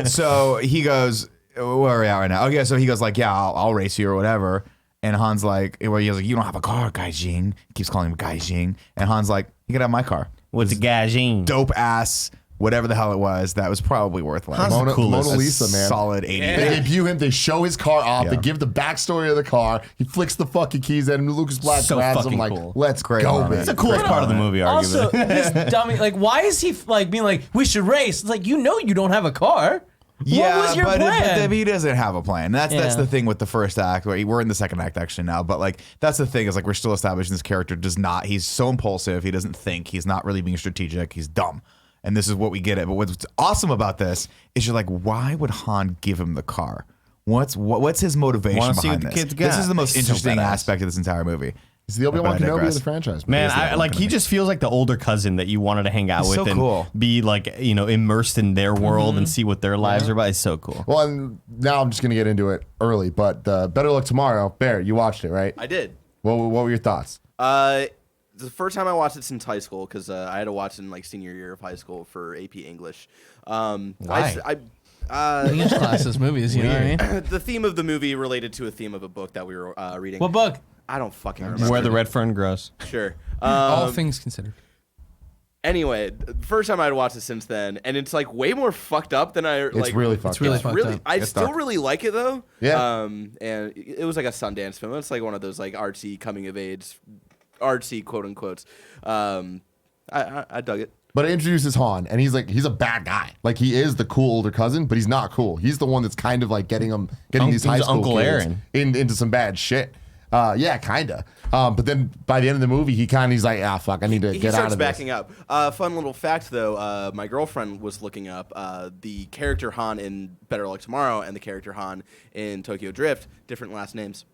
So he goes, "Where are we at right now?" Okay, so he goes like, "Yeah, I'll race you or whatever." And Han's like, "Well, he's like, you don't have a car, Gaijing." He keeps calling him Gaijing, and Han's like, "You can have my car." With the gajin. Dope ass, whatever the hell it was, that was probably worth like Han's the Mona, coolest. Mona a Lisa, man. solid 80. They debut him. They show his car off. Yeah. They give the backstory of the car. He flicks the fucking keys at him. Lucas Black So grabs him fucking like, cool. let's Great go, moment. man. It's the coolest part of the movie, Also, arguably. this dummy, like, why is he like being like, we should race? It's like, you know, you don't have a car. Yeah, what was your but plan? he doesn't have a plan. That's Yeah. the thing with the first act. Where we're in the second act actually now, but like that's the thing is like we're still establishing this character does not. He's so impulsive. He doesn't think. He's not really being strategic. He's dumb. And this is what we get it. But what's awesome about this is you're like, why would Han give him the car? What's his motivation Wanna see behind what the this? kid's This got. is the most He's so interesting badass. aspect of this entire movie. He's the Obi-Wan But I Kenobi of digress. the franchise. Man, He's the like he Kenobi. just feels like the older cousin that you wanted to hang out He's with so and cool. be like, immersed in their world and see what their lives are about. It's so cool. Well, and now I'm just going to get into it early, but Better Luck Tomorrow, Bear, you watched it, right? I did. What were your thoughts? The first time I watched it since high school because I had to watch it in like senior year of high school for AP English. Why? English classes, movies, you know what I mean? The theme of the movie related to a theme of a book that we were reading. What book? I don't fucking remember. Where the red fern grows. Sure. All things considered. Anyway, the first time I'd watched it since then, and it's like way more fucked up than I like. It's really fucked really up. fucked Really, up. I It's still dark. really like it though. Yeah. And it was like a Sundance film. It's like one of those like artsy coming of age, artsy quote unquotes. I dug it. But it introduces Han, and he's a bad guy. Like he is the cool older cousin, but he's not cool. He's the one that's kind of like getting these high He's school Uncle kids Aaron. into some bad shit. Yeah, kinda. But then by the end of the movie, he's like, fuck, I need to He get out starts of this. backing up. Fun little fact though, my girlfriend was looking up the character Han in Better Luck Tomorrow and the character Han in Tokyo Drift, different last names.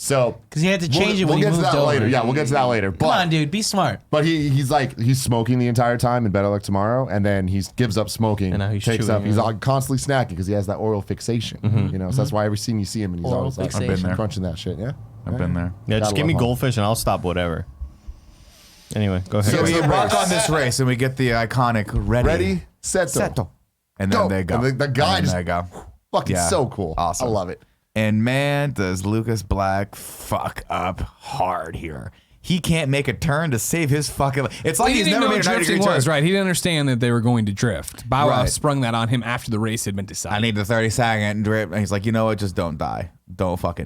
So Because he had to change it we'll when he get to moved that over. later. Yeah, we'll get to that later. Come on, dude, be smart. But he's smoking the entire time in Better Luck Tomorrow, and then he gives up smoking. And now he's takes chewing, up. He's yeah. constantly snacking because he has that oral fixation. You know, so that's why every scene you see him, and he's Oral always like fixation. I've been there. crunching that shit. Yeah, I've been there. Yeah, just Gotta give me love Han. goldfish and I'll stop whatever. Anyway, go ahead. So we the embark race. on this race, and we get the iconic ready, set, and then they go. And the guy And just then they go. fucking Yeah. so cool. Awesome. I love it. And man, does Lucas Black fuck up hard here. He can't make a turn to save his fucking life. It's like he he's didn't never know made a what 90-degree drifting turn. was, right? He didn't understand that they were going to drift. Bow Wow Right. sprung that on him after the race had been decided. I need the 30-second drip. And he's like, you know what? Just don't die. Don't hurt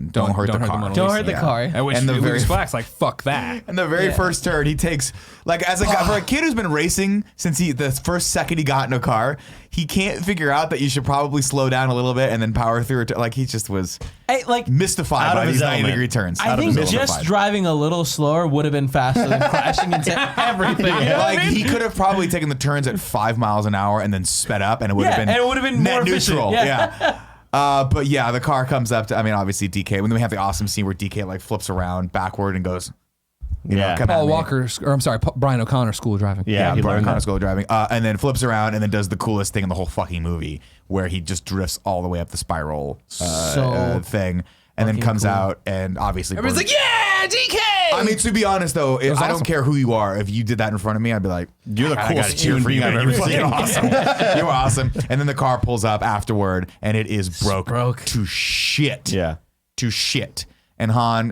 the car. Mona Don't Lisa. hurt the Yeah. car. At which And the Lucas very- Black's like, fuck that. And the very Yeah. first turn, he takes like as a guy, for a kid who's been racing since the first second he got in a car, he can't figure out that you should probably slow down a little bit and then power through it. Like he just was Hey, like, mystified Out by of these his element. 90-degree turns. I Out of think his just element. driving a little slower would have been faster than crashing into everything. You know what Like I mean? he could have probably taken the turns at 5 miles an hour and then sped up, and it would have Yeah, been and it would have been net more efficient. neutral. Yeah. But yeah, the car comes up to. I mean, obviously DK. When we have the awesome scene where DK like flips around backward and goes, you know, Yeah. come at Paul me. Walker, or I'm sorry, Brian O'Connor School of Driving. Yeah, he Brian learned O'Connor that. School of Driving, and then flips around and then does the coolest thing in the whole fucking movie, where he just drifts all the way up the spiral So thing, and then fucking comes cool. out and obviously. Everyone's like, yeah, DK! I mean, to be honest though, I awesome. don't care who you are. If you did that in front of me, I'd be like, You're the I gotta coolest cheer human for you. being I've ever You're fucking seen. awesome. You're awesome. And then the car pulls up afterward, and it is broke to shit. Yeah. To shit. And Han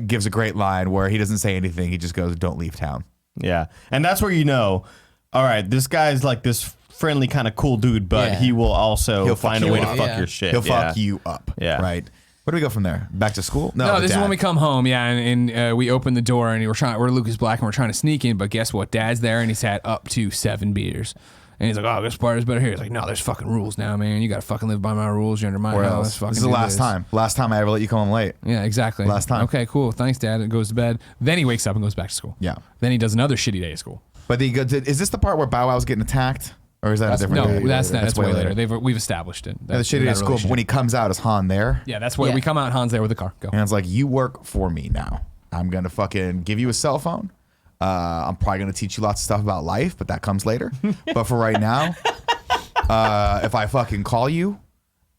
gives a great line where he doesn't say anything. He just goes, "Don't leave town." Yeah. And that's where you know, all right, this guy's like this friendly kind of cool dude, but Yeah. he will also He'll fuck find a you way to up. fuck Yeah. your shit. He'll Yeah. fuck you up. Yeah. Right. Where do we go from there? Back to school? No, the this is dad. when we come home, yeah, and we open the door and we're Lucas Black and we're trying to sneak in, but guess what? Dad's there and he's had up to 7 beers. And he's like, oh, this part is better here. He's like, no, there's fucking rules now, man. You got to fucking live by my rules. You're under my Where house. else? Fucking This is the do last time. Last time I ever let you come home late. Yeah, exactly. Last time. Okay, cool. Thanks, Dad. It goes to bed. Then he wakes up and goes back to school. Yeah. Then he does another shitty day of school. But is this the part where Bow Wow's getting attacked? Or is that That's a different No, day? that's way way later. We've established it. Yeah, the shitty day of school. But when he comes out, is Han there? yeah, that's why Yeah. we come out. Han's there with the car. Go. And it's like, you work for me now. I'm going to fucking give you a cell phone. I'm probably going to teach you lots of stuff about life, but that comes later. But for right now, if I fucking call you,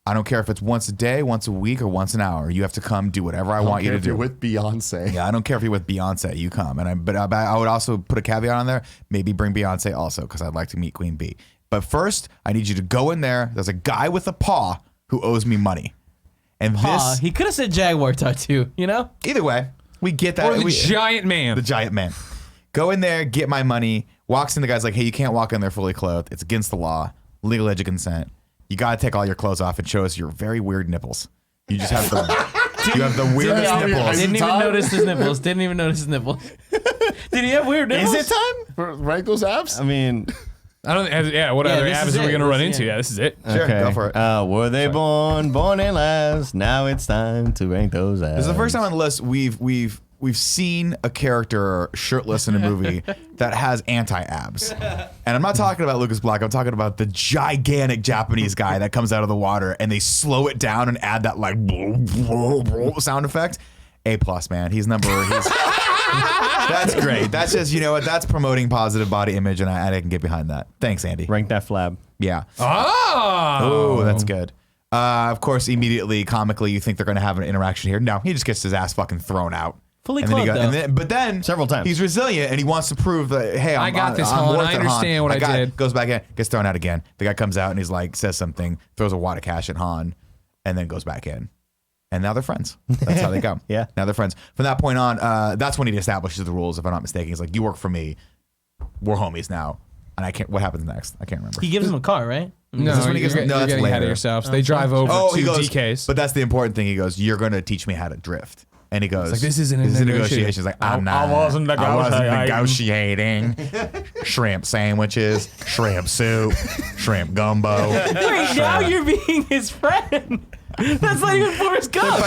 I don't care if it's once a day, once a week, or once an hour. You have to come do whatever I want you to If you're do. with Beyonce. Yeah, I don't care if you're with Beyonce. You come. But I would also put a caveat on there. Maybe bring Beyonce also, because I'd like to meet Queen Bee. But first, I need you to go in there. There's a guy with a paw who owes me money. And this, He could have said Jaguar tattoo, you know? either way, we get that. Or the giant man. The giant man. Go in there, get my money. Walks in, the guy's like, hey, you can't walk in there fully clothed. It's against the law. Legal age of consent. You got to take all your clothes off and show us your very weird nipples. You just have you have the weirdest Yeah, nipples. Didn't even time? notice his nipples. Didn't even notice his nipples. Did he have weird nipples? Is it time? For rank those abs? I mean, I don't. Yeah, what Yeah, other this abs is are we it. gonna run This- into? yeah. Yeah, this is it. Sure, go for it. Were they born in last? Now it's time to rank those abs. This is the first time on the list we've seen a character shirtless in a movie that has anti-abs. And I'm not talking about Lucas Black. I'm talking about the gigantic Japanese guy that comes out of the water and they slow it down and add that like sound effect. A+, man. He's that's great. That's just, you know what? That's promoting positive body image, and I can get behind that. Thanks, Andy. Rank that flab. Yeah. Oh, Oh, that's good. Of course, immediately, comically, you think they're going to have an interaction here. No, he just gets his ass fucking thrown out. Fully And then he clothed, go- though. and then- but then Several times. he's resilient and he wants to prove that, hey, I got this, I'm Han. worth I it, Han. understand what I got it. did. Goes back in, gets thrown out again. The guy comes out and he's like, says something, throws a wad of cash at Han, and then goes back in. And now they're friends. That's how they go. Yeah. Now they're friends. From that point on, that's when he establishes the rules, if I'm not mistaken. He's like, you work for me. We're homies now. And I can't, what happens next? I can't remember. He gives him a car, right? no, Is this when he you're, gets- no, you're that's getting ahead later. of yourselves. They drive over to he goes, DK's. but that's the important thing. He goes, you're going to teach me how to drift. And he goes, like, this isn't a a negotiation. negotiation. He's like, I'm not. I wasn't negotiating. Shrimp sandwiches, shrimp soup, shrimp gumbo. Wait, now you're being his friend. That's not even Forrest Gump.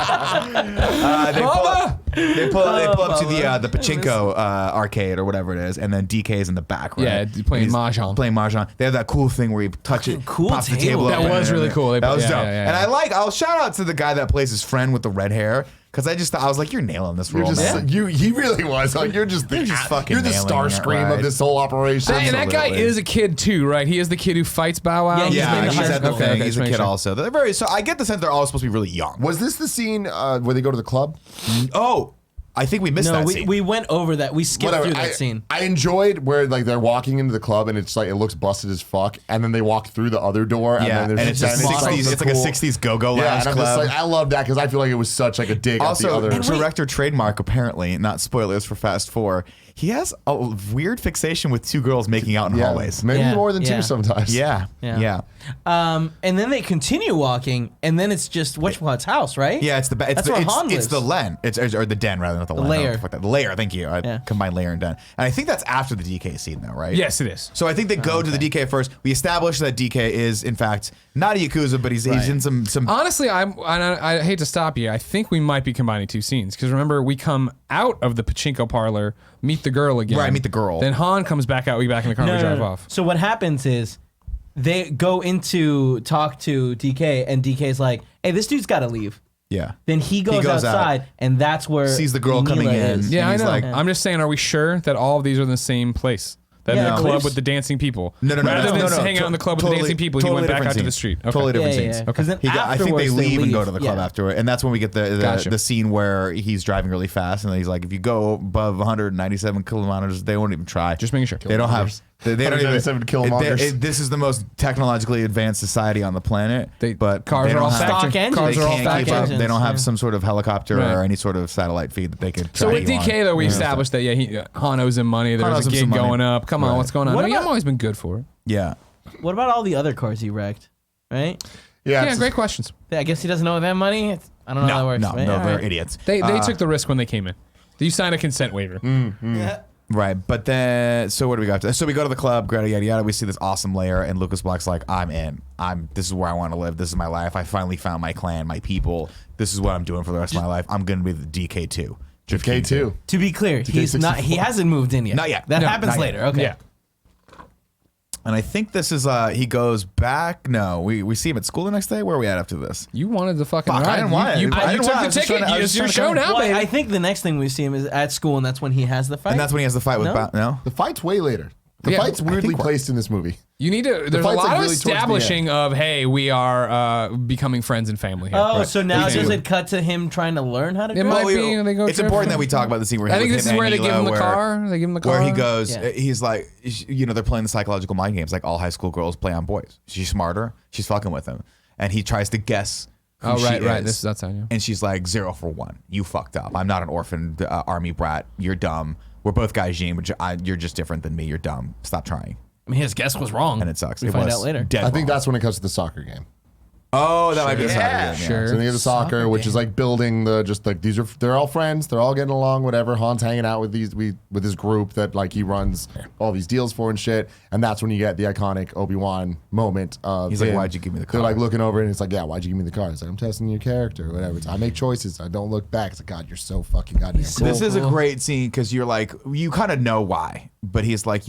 They pull up. They pull up to the pachinko arcade or whatever it is, and then DK's in the back, right? Yeah, playing mahjong. Playing mahjong. They have that cool thing where you touch it, Cool pops the table. table. That open, was really cool. That was Yeah, dope. yeah, yeah. And I'll shout out to the guy that plays his friend with the red hair. Because I was like, you're nailing this role, man. He really was. Like, you're just fucking you're the nailing star it, scream right? of this whole operation. And that guy Absolutely. is a kid too, right? He is the kid who fights Bow Wow. Yeah, he's Yeah, been he's high at the school. thing. Okay, He's a just kid make sure. also. They're very. So I get the sense they're all supposed to be really young. Was this the scene where they go to the club? Oh, I think we missed No, that we, scene. we went over that. We skipped through that scene. I enjoyed where like they're walking into the club and it's like it looks busted as fuck, and then they walk through the other door. yeah, and, and then it's there's just just 60s. It's like a cool- 60s go-go Yeah, lounge and I'm just club. like, I love that because I feel like it was such like a dig Also, at the other. director trademark apparently, not spoilers for Fast 4. He has a weird fixation with two girls making out in hallways. Maybe Yeah, more than yeah. two sometimes. Yeah, Yeah. yeah. And then they continue walking, and then it's just what's house, right? Yeah, it's That's where Han it's lives. the len. It's or the den rather, not the len. lair. No, fuck that. The lair. Thank you. I Yeah. combined lair and den. And I think that's after the DK scene, though, right? Yes, it is. So I think they go to the DK first. We establish that DK is in fact not a yakuza, but he's in some. Honestly, I hate to stop you. I think we might be combining two scenes because remember we come out of the pachinko parlor, meet the girl again. Right, meet the girl. Then Han comes back out. We back in the car. and we drive off. So what happens is they go into talk to DK, and DK's like, "Hey, this dude's got to leave." Yeah. Then he goes out, outside, and that's where sees the girl Mila coming in. is. Yeah, And I he's know. like- I'm just saying, are we sure that all of these are in the same place? That Yeah, the no. club with the dancing people. No. Rather than no. hang out in the club with the dancing people, he went back different out to the scenes. street. Okay. Totally different Yeah, yeah, scenes. yeah. 'Cause then I think they afterwards they leave and go leave. to the club Yeah. afterward, and that's when we get Gotcha. the scene where he's driving really fast, and he's like, if you go above 197 kilometers, they won't even try. Just making sure. They don't have. They don't even. 197 kilometers. This is the most technologically advanced society on the planet. But cars they are don't all have- Stock factory. engines. Cars They are all can't factory. keep up. engines, They don't have yeah. some sort of helicopter Right. or any sort of satellite feed that they could. So track with you on. DK though, we Yeah. established that Han owes him money. Han There's owes a him gig some money. going up. Come on, Right. what's going on? What I mean, about- I've always been good for it. Yeah. What about all the other cars he wrecked? Right? Yeah, it's- great questions. I guess he doesn't know that money. I don't know how that works. No, right? All they're right. idiots. They took the risk when they came in. You signed a consent waiver. Right, but then so what do we got? So we go to the club, yada yada yada. We see this awesome layer, and Lucas Black's like, "I'm in. This is where I want to live. This is my life. I finally found my clan, my people. This is what I'm doing for the rest of my life. I'm gonna be the DK2." K2. To be clear, he's not. He hasn't moved in yet. Not yet. That No, happens not yet. later. Okay. Yeah. And I think this is he goes back. No, we see him at school the next day. Where are we at after this? You wanted the fucking Fuck, I ride. didn't want it. You I didn't took want it. I the was just ticket. trying to- I was It's just your trying to show come- now, Well, baby. I think the next thing we see him is at school, and that's when he has the fight. And that's when he has the fight with No? no. The fight's way later. The Yeah, fight's I weirdly think we're- placed in this movie. You need to. There's a fight's, lot like, of really towards the establishing of hey, we are becoming friends and family here. Oh, so now Okay. does it cut to him trying to learn how to It drive? might Oh, be. They go it's trip. important that we talk about the scene where I think with this him is where and they give him the Hila, car. They give him the car. Where he goes, Yeah. he's like, they're playing the psychological mind games like all high school girls play on boys. She's smarter. She's fucking with him. And he tries to guess who Oh, she right. is. That's how you. And she's like, 0 for 1. You fucked up. I'm not an orphan army brat. You're dumb. We're both Gaijin, but you're just different than me. You're dumb. Stop trying. I mean, his guess was wrong. And it sucks. We It find was out later. dead I think wrong. that's when it comes to the soccer game. Oh, that might be the soccer Yeah. game, Sure. So they get the soccer, which is like building the just like they're all friends, they're all getting along, whatever. Han's hanging out with with his group that like he runs all these deals for and shit. And that's when you get the iconic Obi-Wan moment of He's like, him. "Why'd you give me the They're car?" like looking over and it's like, yeah, why'd you give me the car? It's like, I'm testing your character or whatever. I make choices. I don't look back. It's like, God, you're so fucking goddamn cool. This is a great scene because you're like, you kind of know why. But he's like,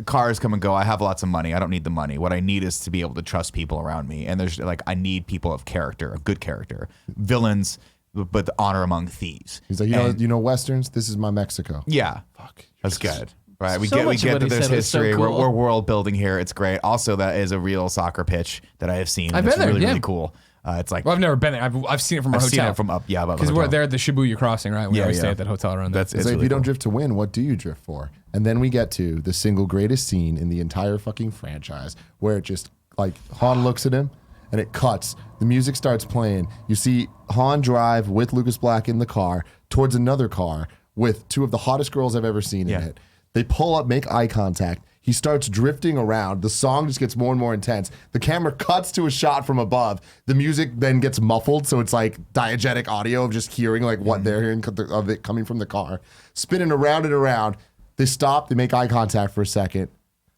cars come and go. I have lots of money. I don't need the money. What I need is to be able to trust people around me. And there's like, I need people of character, of good character. Villains, but the honor among thieves. He's like, you know Westerns? This is my Mexico. Yeah. Fuck. That's good. Right. We So get much of that what he there's said was so history. cool. We're world building here. It's great. Also, that is a real soccer pitch that I have seen. I've It's been there, really, yeah. really cool. It's like, Well, I've never been there. I've seen it from our I've hotel. seen it from up. Yeah. Because we're there at the Shibuya crossing, right? We always stay at that hotel around there. That's It's it's like, if really you don't cool. drift to win, what do you drift for? And then we get to the single greatest scene in the entire fucking franchise where it just like Han looks at him and it cuts. The music starts playing. You see Han drive with Lucas Black in the car towards another car with two of the hottest girls I've ever seen in it. They pull up, make eye contact. He starts drifting around. The song just gets more and more intense. The camera cuts to a shot from above. The music then gets muffled, so it's like diegetic audio of just hearing like what they're hearing of it coming from the car. Spinning around and around. They stop. They make eye contact for a second.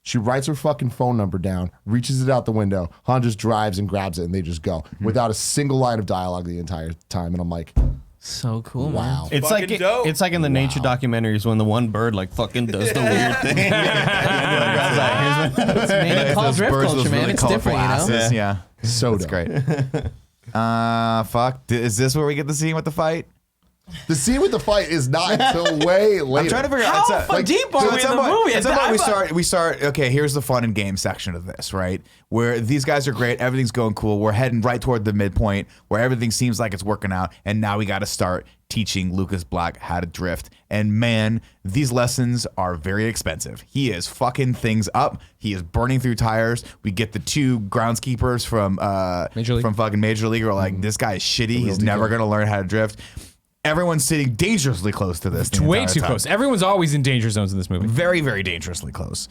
She writes her fucking phone number down, reaches it out the window. Han just drives and grabs it, and they just go without a single line of dialogue the entire time. And I'm like, So cool, Wow. It's Fucking like dope. it's like in the nature documentaries when the one bird like fucking does the weird thing. It's mainly called drift culture, man. It's different, you know. Yeah. So That's dope. great. Fuck. Is this where we get the scene with the fight? The scene with the fight is not until way later. I'm trying to figure How out. fucking deep are we in the movie? At some point we start. Okay, here's the fun and game section of this, right? Where these guys are great, everything's going cool. We're heading right toward the midpoint where everything seems like it's working out, and now we got to start teaching Lucas Black how to drift. And man, these lessons are very expensive. He is fucking things up. He is burning through tires. We get the two groundskeepers from Major League. from fucking Major League are like, this guy is shitty. He's never gonna learn how to drift. Everyone's sitting dangerously close to this. the Way entire too time. close. Everyone's always in danger zones in this movie. Very, very dangerously close.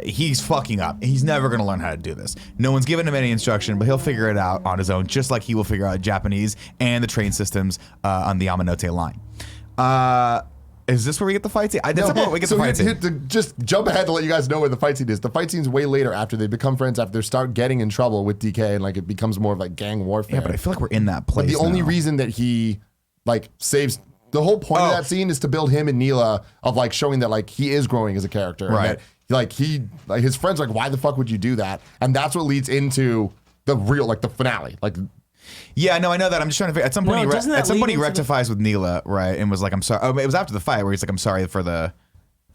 He's fucking up. He's never going to learn how to do this. No one's given him any instruction, but he'll figure it out on his own, just like he will figure out Japanese and the train systems on the Yamanote line. Is this where we get the fight scene? That's about where we get the fight scene. To just jump ahead to let you guys know where the fight scene is. The fight scene's way later after they become friends, after they start getting in trouble with DK, and like it becomes more of like gang warfare. Yeah, but I feel like we're in that place. But the only now. reason that he like saves the whole point of that scene is to build him and Neela of like showing that like he is growing as a character. Right. And that, like his friends are like, why the fuck would you do that? And that's what leads into the real like the finale. Like Yeah, no, I know that. I'm just trying to figure. At some point, No, doesn't that at some lead point he into the- rectifies with Neela, right, and was like, "I'm sorry." Oh, it was after the fight where he's like, "I'm sorry for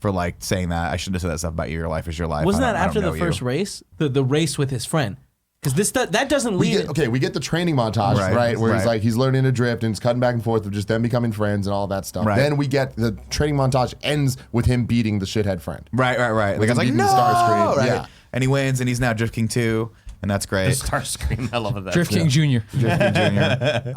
like saying that. I shouldn't have said that stuff about you. Your life is your life." Wasn't I that don't after know the you." first race? The race with his friend? Because that doesn't we lead. get the training montage, Right, right? Where he's right. like he's learning to drift and it's cutting back and forth of just them becoming friends and all that stuff. Right. Then we get the training montage ends with him beating the shithead friend. Right. The guy's like, beating "No!" Starscream, Right. yeah. And he wins, and he's now Drift King 2, and that's great. Starscream. I love that. Drift King Jr. Drift King Jr.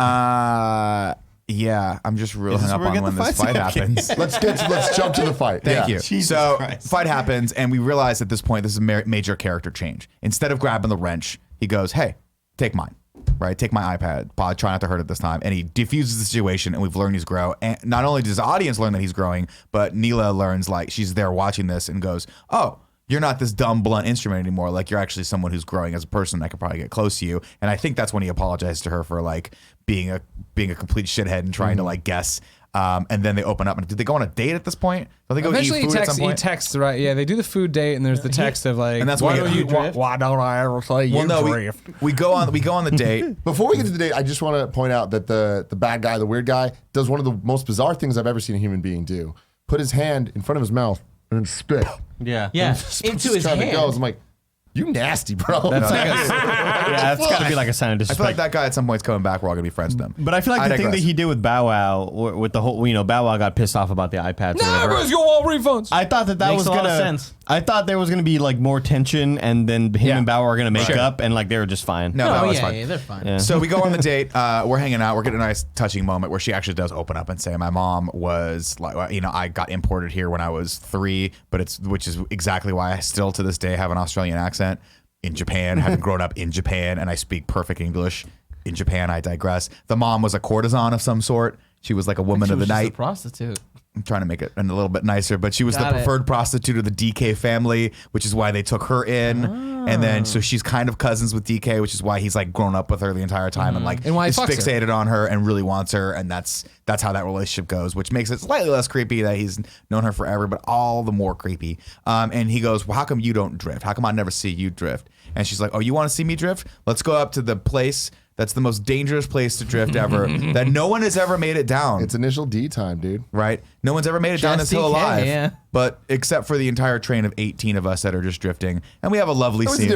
Yeah, I'm just real hung this up where we on get when the this fight fight scene? happens. Let's jump to the fight. Thank Yeah. you. Jesus So Christ. fight happens, and we realize at this point this is a major character change. Instead of grabbing the wrench, he goes, "Hey, take mine." Right, take my iPad. Probably try not to hurt it this time. And he diffuses the situation, and we've learned he's grow. And not only does the audience learn that he's growing, but Neela learns, like, she's there watching this and goes, "Oh, you're not this dumb blunt instrument anymore. Like, you're actually someone who's growing as a person. I could probably get close to you." And I think that's when he apologized to her for like being a complete shithead and trying to like guess. And then they open up. And did they go on a date at this point? Don't they go Eventually, eat he food at texts. some He point? texts right. Yeah, they do the food date, and there's the text of like, And that's why when don't you you drift? why don't I ever say you Well, no, drift? we go on the date. Before we get to the date, I just want to point out that the bad guy, the weird guy, does one of the most bizarre things I've ever seen a human being do. Put his hand in front of his mouth and spit. Yeah. Yeah, Just into his kinda hand. goes. I'm like, you nasty, bro. That's like yeah, that's got to be like a sign of I disrespect. feel like that guy at some point's coming back. We're all gonna be friends with him. But I feel like the thing that digress. he did with Bow Wow, with the whole, Bow Wow got pissed off about the iPads. or whatever. Everyone's gonna want refunds. I thought that Makes was a lot of gonna. sense. I thought there was gonna be like more tension, and then him Yeah. and Bow Wow are gonna make Sure. up, and like they were just fine. No, that Oh was yeah, fine. yeah, they're fine. Yeah. So we go on the date. We're hanging out. We're getting a nice touching moment where she actually does open up and say, "My mom was like, I got imported here when I was 3, which is exactly why I still to this day have an Australian accent in Japan, having grown up in Japan, and I speak perfect English in Japan. I digress. The mom was a courtesan of some sort. She was like a woman of the night. Prostitute. I'm trying to make it a little bit nicer, but she was Got the it. preferred prostitute of the DK family, which is why they took her in. And then, so she's kind of cousins with DK, which is why he's like grown up with her the entire time and like And why he is fucks her. fixated on her and really wants her. And that's how that relationship goes, which makes it slightly less creepy that he's known her forever, but all the more creepy. And he goes, "Well, how come you don't drift? How come I never see you drift?" And she's like, "Oh, you want to see me drift? Let's go up to the place that's the most dangerous place to drift ever, that no one has ever made it down." It's initial D time, dude. Right? No one's ever made it down this Just hill DK, alive. yeah. But except for the entire train of 18 of us that are just drifting. And we have a lovely It was scene. a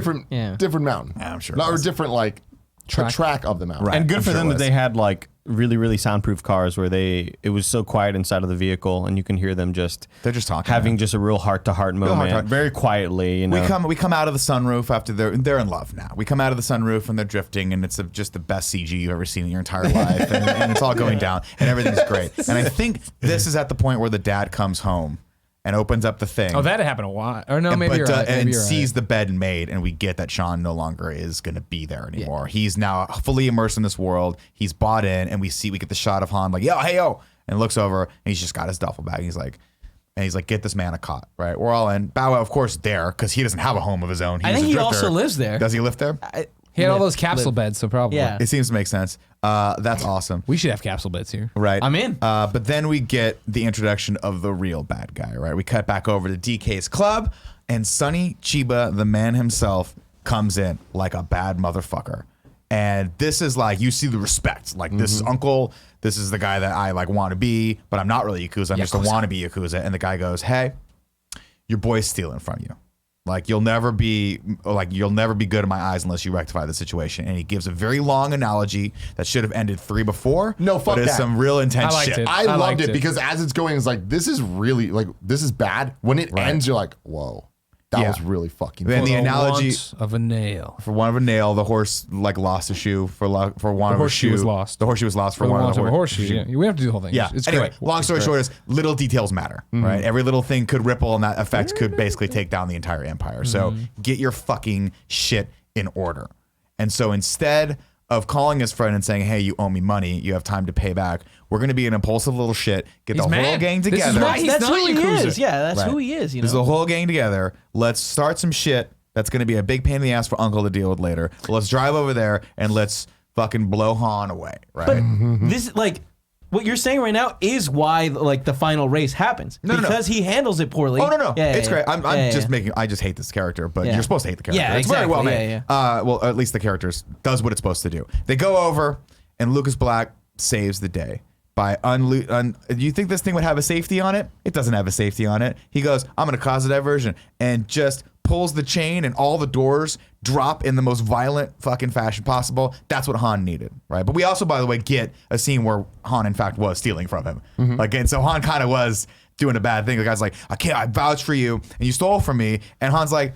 different mountain. Yeah, I'm sure it Not, or was. different like track of the mountain. Right. And good I'm for sure them it that was. they had like really, really soundproof cars where it was so quiet inside of the vehicle, and you can hear them just They're just talking. having man. just a real heart-to-heart moment, heart-to-heart. very quietly. You know, We come out of the sunroof after they're in love now. We come out of the sunroof and they're drifting, and it's just the best CG you've ever seen in your entire life, and it's all going down, and everything's great. And I think this is at the point where the dad comes home and opens up the thing. Oh, that happened a lot. Or no, maybe but, you're right. and Maybe you're sees right. the bed made, and we get that Sean no longer is going to be there anymore. He's now fully immersed in this world. He's bought in, and we get the shot of Han like, "Yo, hey, yo," and looks over, and he's just got his duffel bag. He's like, "Get this man a cot." Right? We're all in. Bow Wow, of course, there because he doesn't have a home of his own. I He's think a he drifter. also lives there. Does he live there? He had all those capsule beds, so probably. Yeah. It seems to make sense. That's awesome. We should have capsule bits here. Right. I'm in. But then we get the introduction of the real bad guy, right? We cut back over to DK's club, and Sonny Chiba, the man himself, comes in like a bad motherfucker. And this is like, you see the respect. Like, this is Uncle. This is the guy that I like want to be, but I'm not really Yakuza. I'm just a wannabe Yakuza. And the guy goes, hey, your boy's stealing from you. Like, you'll never be good in my eyes unless you rectify the situation. And he gives a very long analogy that should have ended 3 before. No, fuck but it's that. some real intense I liked shit. it. I I loved liked it it. because as it's going, it's like, this is really, like, this is bad. When it ends, you're like, whoa, that Yeah. was really fucking And fun. the analogy Want of a nail. for one of a nail, the horse like lost a shoe for one of a horseshoe shoe. was lost. The horseshoe was lost for For the one want of of the a horseshoe. Yeah. We have to do the whole thing. Yeah. It's Anyway, great. long story short is little details matter, right? Every little thing could ripple, and that effect could basically take down the entire empire. So get your fucking shit in order. And so instead of calling his friend and saying, "Hey, you owe me money. You have time to pay back," we're gonna be an impulsive little shit. Get He's the whole mad. gang This is together. why he's That's not who he Yakuza. is. Yeah, that's Right. who he is. You There's know. the whole gang together. Let's start some shit that's going to be a big pain in the ass for Uncle to deal with later. Let's drive over there and let's fucking blow Han away, right? But this, like, what you're saying right now is why, like, the final race happens. No, no, no. Because he handles it poorly. Oh no, Yeah, it's yeah, great. yeah. I'm Yeah, just yeah. making. I just hate this character, but Yeah. you're supposed to hate the character. Yeah, it's very well exactly. made. Yeah, Well, at least the characters does what it's supposed to do. They go over, and Lucas Black saves the day by do you think this thing would have a safety on it? It doesn't have a safety on it. He goes, "I'm going to cause a diversion," and just pulls the chain, and all the doors drop in the most violent fucking fashion possible. That's what Han needed, right? But we also, by the way, get a scene where Han, in fact, was stealing from him. Like, and so Han kind of was doing a bad thing. The guy's like, I vouch for you, and you stole from me. And Han's like,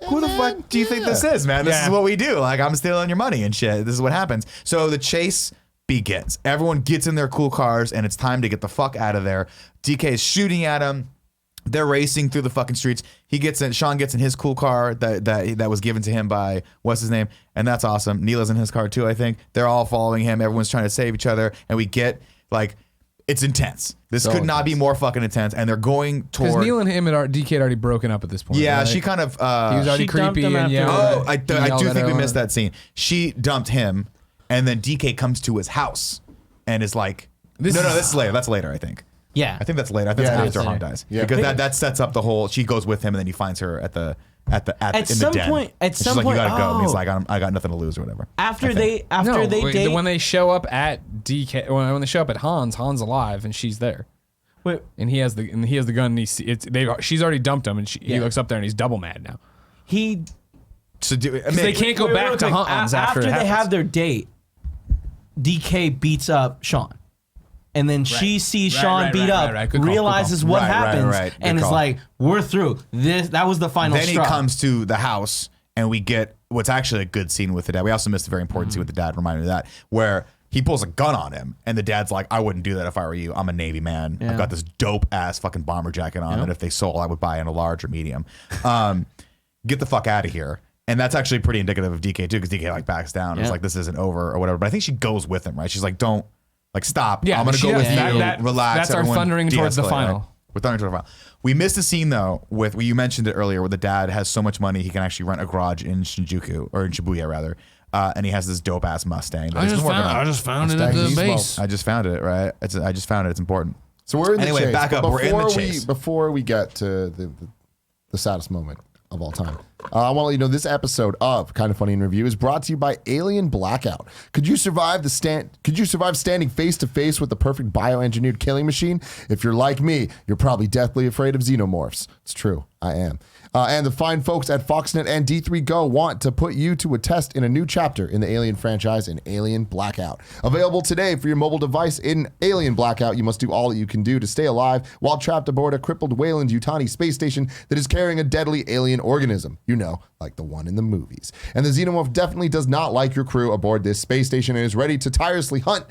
who the fuck do you think this is, man? This is what we do. Like, I'm stealing your money and shit. This is what happens. So the chase begins. Everyone gets in their cool cars, and it's time to get the fuck out of there. DK is shooting at him. They're racing through the fucking streets. Sean gets in his cool car that was given to him by what's his name, and that's awesome. Neela's in his car too, I think. They're all following him. Everyone's trying to save each other, and we get like, it's intense. This could not be more fucking intense, and they're going Because toward. Neil and him had DK had already broken up at this point. Yeah, right? she kind of. He was already She dumped creepy him and after- yelled. I he yelled do at think we her. missed that scene. She dumped him, and then DK comes to his house and is like, This no, is- this is later. That's later, I think. Yeah. I think that's later. I think Yeah, that's it after is Han later. dies. Yeah. Because that sets up the whole. She goes with him, and then he finds her in the some den. point- at And she's some like, point- you gotta go. And he's oh. like, I got nothing to lose or whatever. After I they think. after No, they wait, date. when they show up at DK, when they show up at Han's alive and she's there, Wait, and he has the gun. And she's already dumped him, and he Yeah. looks up there and he's double mad now. he So do, They can't go Wait, back real to quick. Han's After after it they happens. have their date. DK beats up Sean. And then she sees Right, Sean right, beat right, up, right, right. Good call, realizes good call. what Right, right, happens, right. Good and is call. like, "We're through." That was the final Then straw. he comes to the house, and we get what's actually a good scene with the dad. We also missed a very important scene with the dad. Reminded me of that, where he pulls a gun on him, and the dad's like, "I wouldn't do that if I were you. I'm a Navy man. Yeah. I've got this dope ass fucking bomber jacket on that if they sold, I would buy in a large or medium. Get the fuck out of here." And that's actually pretty indicative of DK too, because DK like backs down. Yeah. It's like, this isn't over or whatever. But I think she goes with him, right? She's like, "Don't like stop. Yeah, I'm gonna she go does. with you. That- Relax." that's our everyone thundering towards the de-escalate, final. right? We're thundering towards the final. We missed a scene though with you mentioned it earlier, where the dad has so much money he can actually rent a garage in Shinjuku or in Shibuya rather, and he has this dope ass Mustang. That he's been working on. I just found it Mustang at the Diesel. base. I just found it. Right. I just found it. It's important. So we're in the Anyway, chase. back up. But We're in the before chase. Before we get to the saddest moment of all time, I want to let you know this episode of Kind of Funny in Review is brought to you by Alien Blackout. Could you survive standing face to face with the perfect bioengineered killing machine? If you're like me, you're probably deathly afraid of xenomorphs. It's true. I am. And the fine folks at Foxnet and D3 Go want to put you to a test in a new chapter in the Alien franchise in Alien Blackout. Available today for your mobile device in Alien Blackout. You must do all that you can do to stay alive while trapped aboard a crippled Weyland-Yutani space station that is carrying a deadly alien organism. You know, like the one in the movies. And the xenomorph definitely does not like your crew aboard this space station and is ready to tirelessly hunt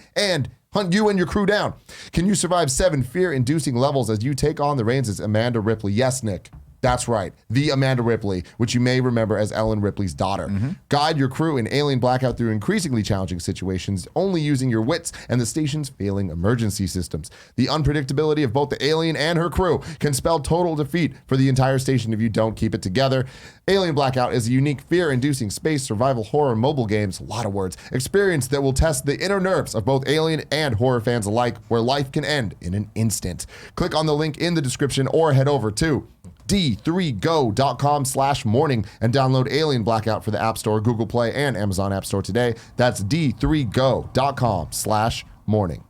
you and your crew down. Can you survive 7 fear-inducing levels as you take on the reins as Amanda Ripley? Yes, Nick. That's right, the Amanda Ripley, which you may remember as Ellen Ripley's daughter. Guide your crew in Alien Blackout through increasingly challenging situations, only using your wits and the station's failing emergency systems. The unpredictability of both the alien and her crew can spell total defeat for the entire station if you don't keep it together. Alien Blackout is a unique, fear-inducing space survival horror mobile games, a lot of words, experience that will test the inner nerves of both alien and horror fans alike, where life can end in an instant. Click on the link in the description or head over to d3go.com/morning and download Alien Blackout for the App Store, Google Play, and Amazon App Store today. That's d3go.com/morning.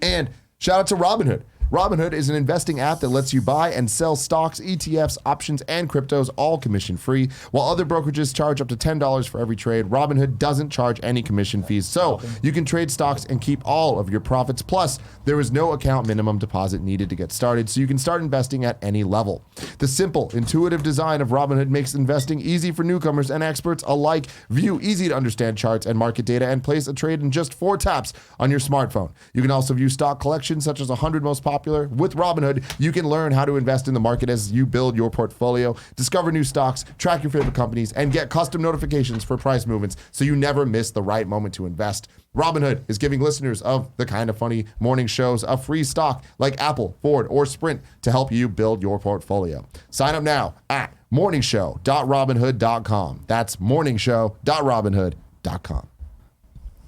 And shout out to Robinhood. Robinhood is an investing app that lets you buy and sell stocks, ETFs, options, and cryptos, all commission-free. While other brokerages charge up to $10 for every trade, Robinhood doesn't charge any commission fees, so you can trade stocks and keep all of your profits. Plus, there is no account minimum deposit needed to get started, so you can start investing at any level. The simple, intuitive design of Robinhood makes investing easy for newcomers and experts alike. View easy-to-understand charts and market data and place a trade in just 4 taps on your smartphone. You can also view stock collections such as 100 most popular. With Robinhood, you can learn how to invest in the market as you build your portfolio, discover new stocks, track your favorite companies, and get custom notifications for price movements so you never miss the right moment to invest. Robinhood is giving listeners of the Kind of Funny morning shows a free stock like Apple, Ford, or Sprint to help you build your portfolio. Sign up now at morningshow.robinhood.com. That's morningshow.robinhood.com.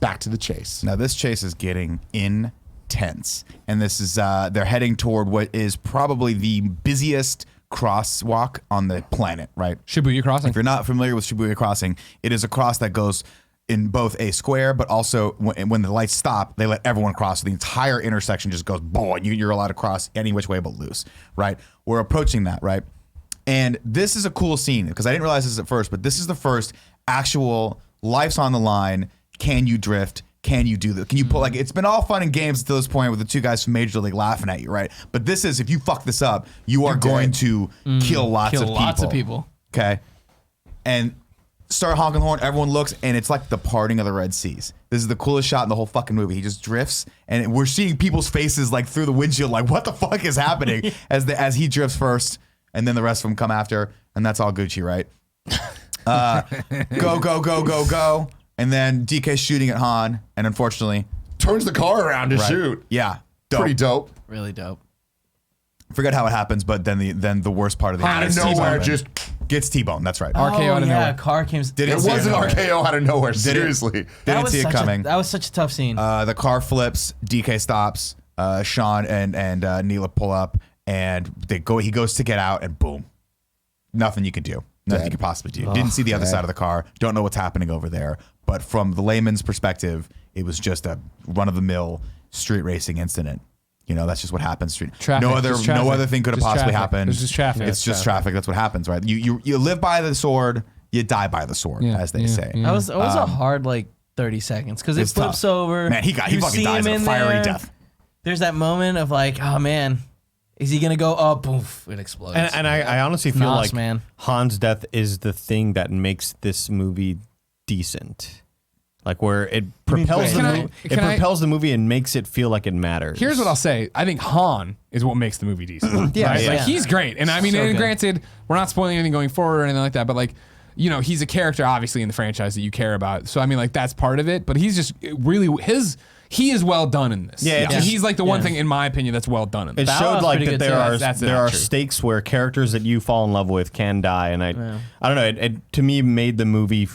Back to the chase. Now this chase is getting intense, and this is they're heading toward what is probably the busiest crosswalk on the planet, right? Shibuya Crossing. If you're not familiar with Shibuya Crossing, it is a cross that goes in both a square, but also when the lights stop, they let everyone cross. So the entire intersection just goes boom, and you're allowed to cross any which way but loose, right? We're approaching that, right? And this is a cool scene because I didn't realize this at first, but this is the first actual life's on the line. Can you drift? Can you do this? Can you pull, like, it's been all fun and games to this point with the 2 guys from Major League laughing at you, right? But this is, if you fuck this up, you are going to kill lots of people. Okay. And start honking the horn, everyone looks, and it's like the parting of the Red Seas. This is the coolest shot in the whole fucking movie. He just drifts, and we're seeing people's faces like through the windshield, like, what the fuck is happening as he drifts first, and then the rest of them come after, and that's all Gucci, right? Go, go, go, go, go. And then DK's shooting at Han, and unfortunately Turns the car around to shoot. Yeah, dope. Pretty dope. Really dope. Forget how it happens, but then the worst part of the Out of nowhere, just gets T-boned. That's right. RKO out of nowhere. Car came. Didn't it see was an coming. RKO out of nowhere. Seriously. Didn't see it coming. That was such a tough scene. The car flips. DK stops. Sean and Neela pull up, and they go. He goes to get out, and boom, nothing you can do. Nothing you could possibly do. Didn't see the other side of the car. Don't know what's happening over there. But from the layman's perspective, it was just a run-of-the-mill street racing incident. You know, that's just what happens. Traffic, no other thing could have Just possibly traffic. happened. It's just traffic. It's just traffic. That's what happens, right? You live by the sword, you die by the sword, as they say. That was a hard 30 seconds because it It's flips tough. over. Man, he You fucking see dies him a in fiery there. death. There's that moment of oh man, is he gonna go? Oh, poof! It explodes. And I honestly feel Nos, like man. Han's death is the thing that makes this movie decent. Like where it propels the movie and makes it feel like it matters. Here's what I'll say. I think Han is what makes the movie decent. Yeah, right? yeah. Like he's great. And I mean, So and good. granted, we're not spoiling anything going forward or anything like that, but he's a character obviously in the franchise that you care about. So I mean, that's part of it, but he's just really he is well done in this. Yeah, And he's the one thing in my opinion that's well done in It this. showed was like pretty that good, there too. are That's there are true. stakes where characters that you fall in love with can die, and I don't know. It to me made the movie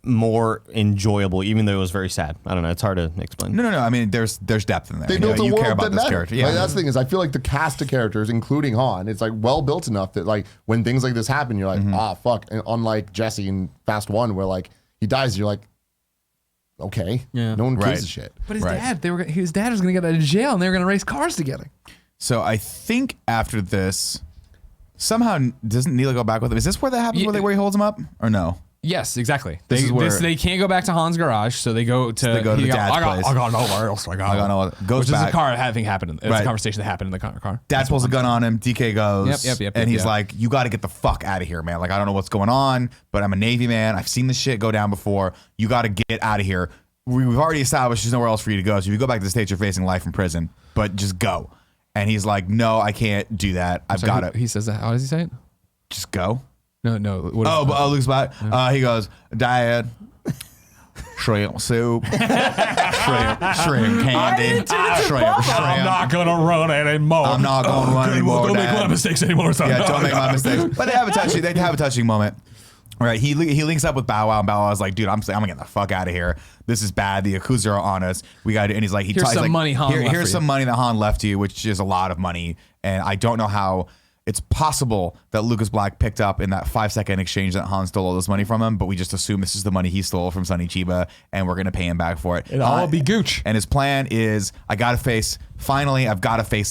more enjoyable, even though it was very sad. I don't know. It's hard to explain. No. I mean, there's depth in there. They built a you world care about that this mattered. character. Yeah, That's the thing is, I feel like the cast of characters, including Han, it's well built enough that when things like this happen, you're like, fuck. And unlike Jesse in Fast 1, where he dies, you're like, okay, no one gives a shit. But his dad was going to get out of jail and they were going to race cars together. So I think after this, somehow doesn't Neela go back with him? Is this where that happens? Yeah. Where he holds him up, or no? Yes, exactly. This is where- they can't go back to Han's garage, so they go to the dad's place. I got nowhere else. I got nowhere. Goes which is back. a car having happened. It's Right. a conversation that happened in the car. Dad pulls a gun on him. DK goes, Yep, and he's yep. like, "You got to get the fuck out of here, man. I don't know what's going on, but I'm a Navy man. I've seen this shit go down before. You got to get out of here. We've already established there's nowhere else for you to go. So if you go back to the States, you're facing life in prison. But just go." And he's like, no, I can't do that. I've got it. He says that. How does he say it? Just go. No. Luke's black. He goes, Dad, shrimp soup, shrimp candy, shrimp. I'm not gonna run anymore. I'm not gonna run anymore. Don't make my mistakes anymore. Son. Yeah, don't make my mistakes. But they have a touching moment. All right, he links up with Bow Wow, and Bow Wow's like, dude, I'm getting the fuck out of here. This is bad. The Yakuza are on us. We got it. And he's like, Here's some money Han left here's for some you." money that Han left to you, which is a lot of money. And I don't know how it's possible that Lucas Black picked up in that 5-second exchange that Han stole all this money from him, but we just assume this is the money he stole from Sonny Chiba, and we're gonna pay him back for it. It'll all be gooch. And his plan is, I've got to face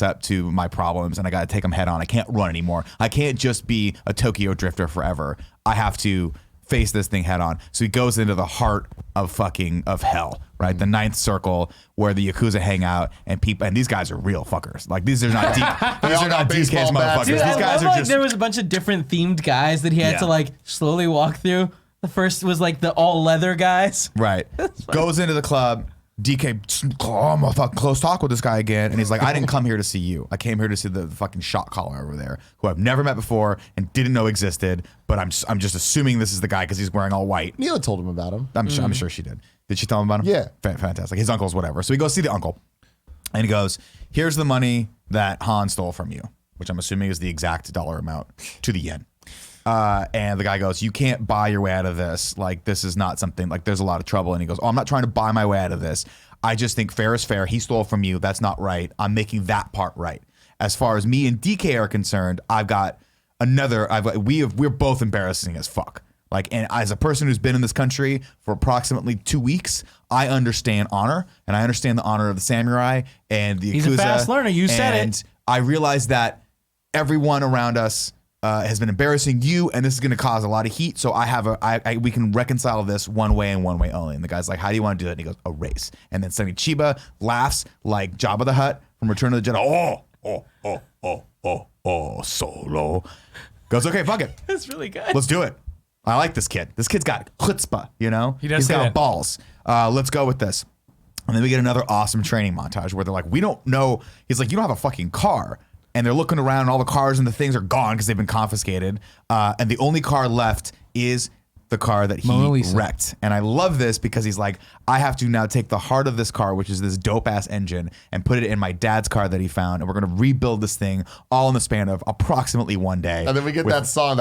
up to my problems, and I got to take them head on. I can't run anymore. I can't just be a Tokyo drifter forever. I have to face this thing head on. So he goes into the heart of hell, right? The ninth circle where the Yakuza hang out, and these guys are real fuckers. Like, these are not deep. These are not DK's motherfuckers. Dude, These I guys love, are like, just. there was a bunch of different themed guys that he had to like slowly walk through. The first was like the all leather guys. Right. Goes into the club. DK, I'm gonna fuck close talk with this guy again. And he's like, I didn't come here to see you. I came here to see the fucking shot caller over there, who I've never met before and didn't know existed. But I'm just assuming this is the guy because he's wearing all white. Neela told him about him. I'm sure she did. Did she tell him about him? Yeah. Fantastic. His uncle's whatever. So he goes see the uncle. And he goes, here's the money that Han stole from you, which I'm assuming is the exact dollar amount to the yen. And the guy goes, you can't buy your way out of this. Like, this is not something, like, there's a lot of trouble. And he goes, oh, I'm not trying to buy my way out of this. I just think fair is fair. He stole from you. That's not right. I'm making that part right. As far as me and DK are concerned, we're both embarrassing as fuck. Like, and as a person who's been in this country for approximately 2 weeks, I understand honor, and I understand the honor of the samurai and the Yakuza. He's a fast learner. You said it. And I realize that everyone around us has been embarrassing you, and this is going to cause a lot of heat. So we can reconcile this one way and one way only. And the guy's like, how do you want to do it? And he goes, a race. And then Sonny Chiba laughs like Jabba the Hutt from Return of the Jedi. Solo. Goes, okay, fuck it. That's really good. Let's do it. I like this kid. This kid's got chutzpah, you know? He does He's say got that. balls. Let's go with this. And then we get another awesome training montage where they're like, we don't know. He's like, you don't have a fucking car. And they're looking around, and all the cars and the things are gone because they've been confiscated. And the only car left is the car that he wrecked. And I love this because he's like, I have to now take the heart of this car, which is this dope ass engine, and put it in my dad's car that he found. And we're going to rebuild this thing all in the span of approximately one day. And then we get that song,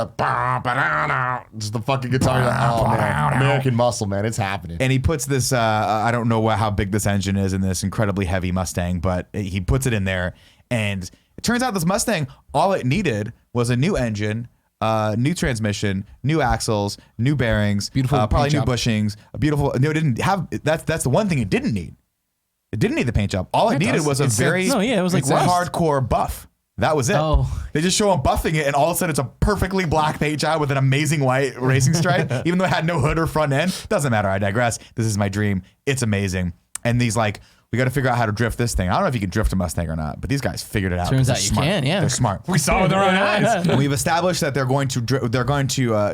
just the fucking guitar. Oh, man. American Muscle, man. It's happening. And he puts this, I don't know how big this engine is in this incredibly heavy Mustang, but he puts it in there. And it turns out this Mustang, all it needed was a new engine, new transmission, new axles, new bearings, Beautiful probably paint new job. bushings, a beautiful. No, it didn't have. That's the one thing it didn't need. It didn't need the paint job. All it needed does. was a It said- very it was like rust. hardcore buff. That was it. Oh. They just show him buffing it, and all of a sudden it's a perfectly black paint job with an amazing white racing stripe, even though it had no hood or front end. Doesn't matter. I digress. This is my dream. It's amazing. And he's like, we got to figure out how to drift this thing. I don't know if you can drift a Mustang or not, but these guys figured it out. Turns 'cause out they're you smart. can, yeah. They're smart. We saw with our own eyes. We've established that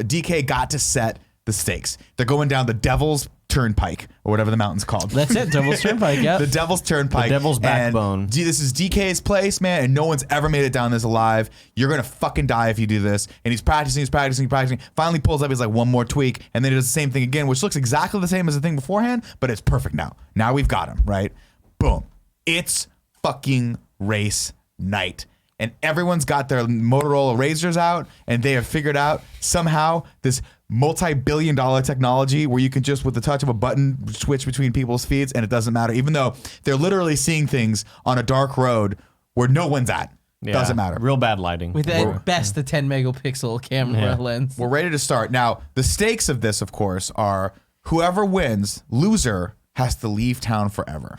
DK got to set the stakes. They're going down the Devil's Turnpike or whatever the mountain's called. That's it. Devil's Turnpike. Yeah. The Devil's Turnpike. The Devil's And Backbone. This is DK's place, man, and no one's ever made it down this alive. You're going to fucking die if you do this. And he's practicing. Finally pulls up, he's like, one more tweak. And then he does the same thing again, which looks exactly the same as the thing beforehand, but it's perfect now. Now we've got him, right? Boom. It's fucking race night. And everyone's got their Motorola Razors out, and they have figured out somehow this multi-billion-dollar technology where you can just, with the touch of a button, switch between people's feeds, and it doesn't matter. Even though they're literally seeing things on a dark road where no one's at. Yeah, Doesn't matter. Real bad lighting. With at best the 10 megapixel camera lens. We're ready to start. Now, the stakes of this, of course, are whoever wins, loser, has to leave town forever.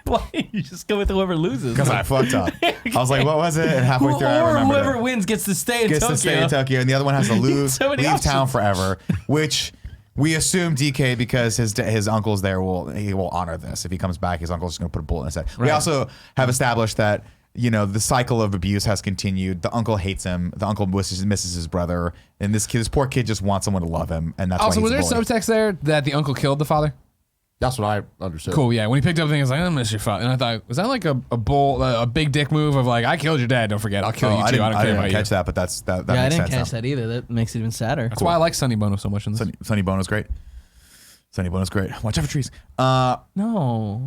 Why you just go with whoever loses? Because I fucked up. I was like, what was it? And halfway through, I Or remembered whoever it. wins gets to stay in Gets Tokyo. to stay in Tokyo, and the other one has to leave So many town options. forever, which we assume DK, because his uncle's there, he will honor this. If he comes back, his uncle's just going to put a bullet in his head. We also have established that, you know, the cycle of abuse has continued. The uncle hates him. The uncle misses his brother, and this poor kid just wants someone to love him, and that's Also, why was he's there a bully. subtext there that the uncle killed the father? That's what I understood. Cool, yeah. When he picked up the thing, I was like, I miss your father. And I thought, was that like a big dick move of like, I killed your dad, don't forget, I'll kill you too. I don't care didn't about catch you. that, but that Yeah, makes I didn't sense catch now. that either. That makes it even sadder. That's why I like Sonny Bono so much in this. Sonny Bono's great. Sonny Bono's great. Watch out for trees. No.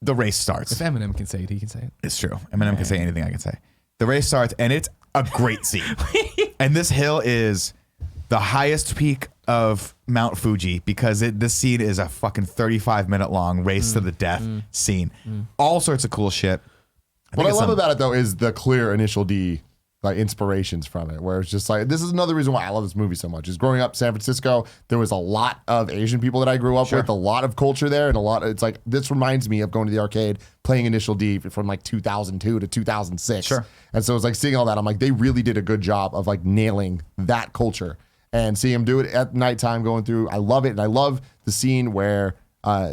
The race starts. If Eminem can say it, he can say it. It's true. Eminem can say anything I can say. The race starts, and it's a great scene. And this hill is the highest peak of Mount Fuji because this scene is a fucking 35-minute long race to the death scene. All sorts of cool shit. What I love about it though is the clear initial D like inspirations from it, where it's just like, this is another reason why I love this movie so much. Is growing up in San Francisco, there was a lot of Asian people that I grew up with, a lot of culture there, and it's like, this reminds me of going to the arcade, playing Initial D from like 2002 to 2006. Sure. And so it's like seeing all that, I'm like, they really did a good job of like nailing that culture. And seeing him do it at nighttime going through, I love it. And I love the scene where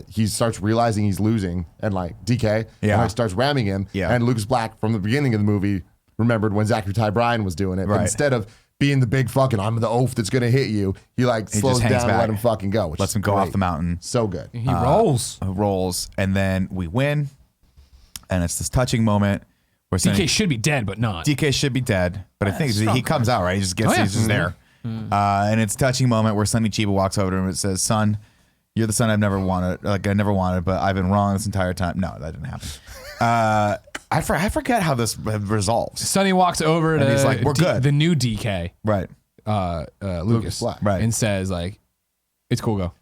he starts realizing he's losing, and like DK and like starts ramming him. Yeah. And Lucas Black from the beginning of the movie remembered when Zachary Ty Bryan was doing it. But instead of being the big fucking, I'm the oaf that's going to hit you, he like slows down and let him fucking go. Which lets him go off the mountain. So good. He rolls. Rolls. And then we win. And it's this touching moment where DK should be dead, but not. DK should be dead. But I think he comes out, right? He just gets, he's just there. And it's a touching moment where Sonny Chiba walks over to him and says, son, you're the son I've never wanted. Like I never wanted, but I've been wrong this entire time. No, that didn't happen. I forget how this resolves. Sonny walks over and to he's like, we're good. The new DK, Right. Lucas, Black. Right. and says like, it's cool, go.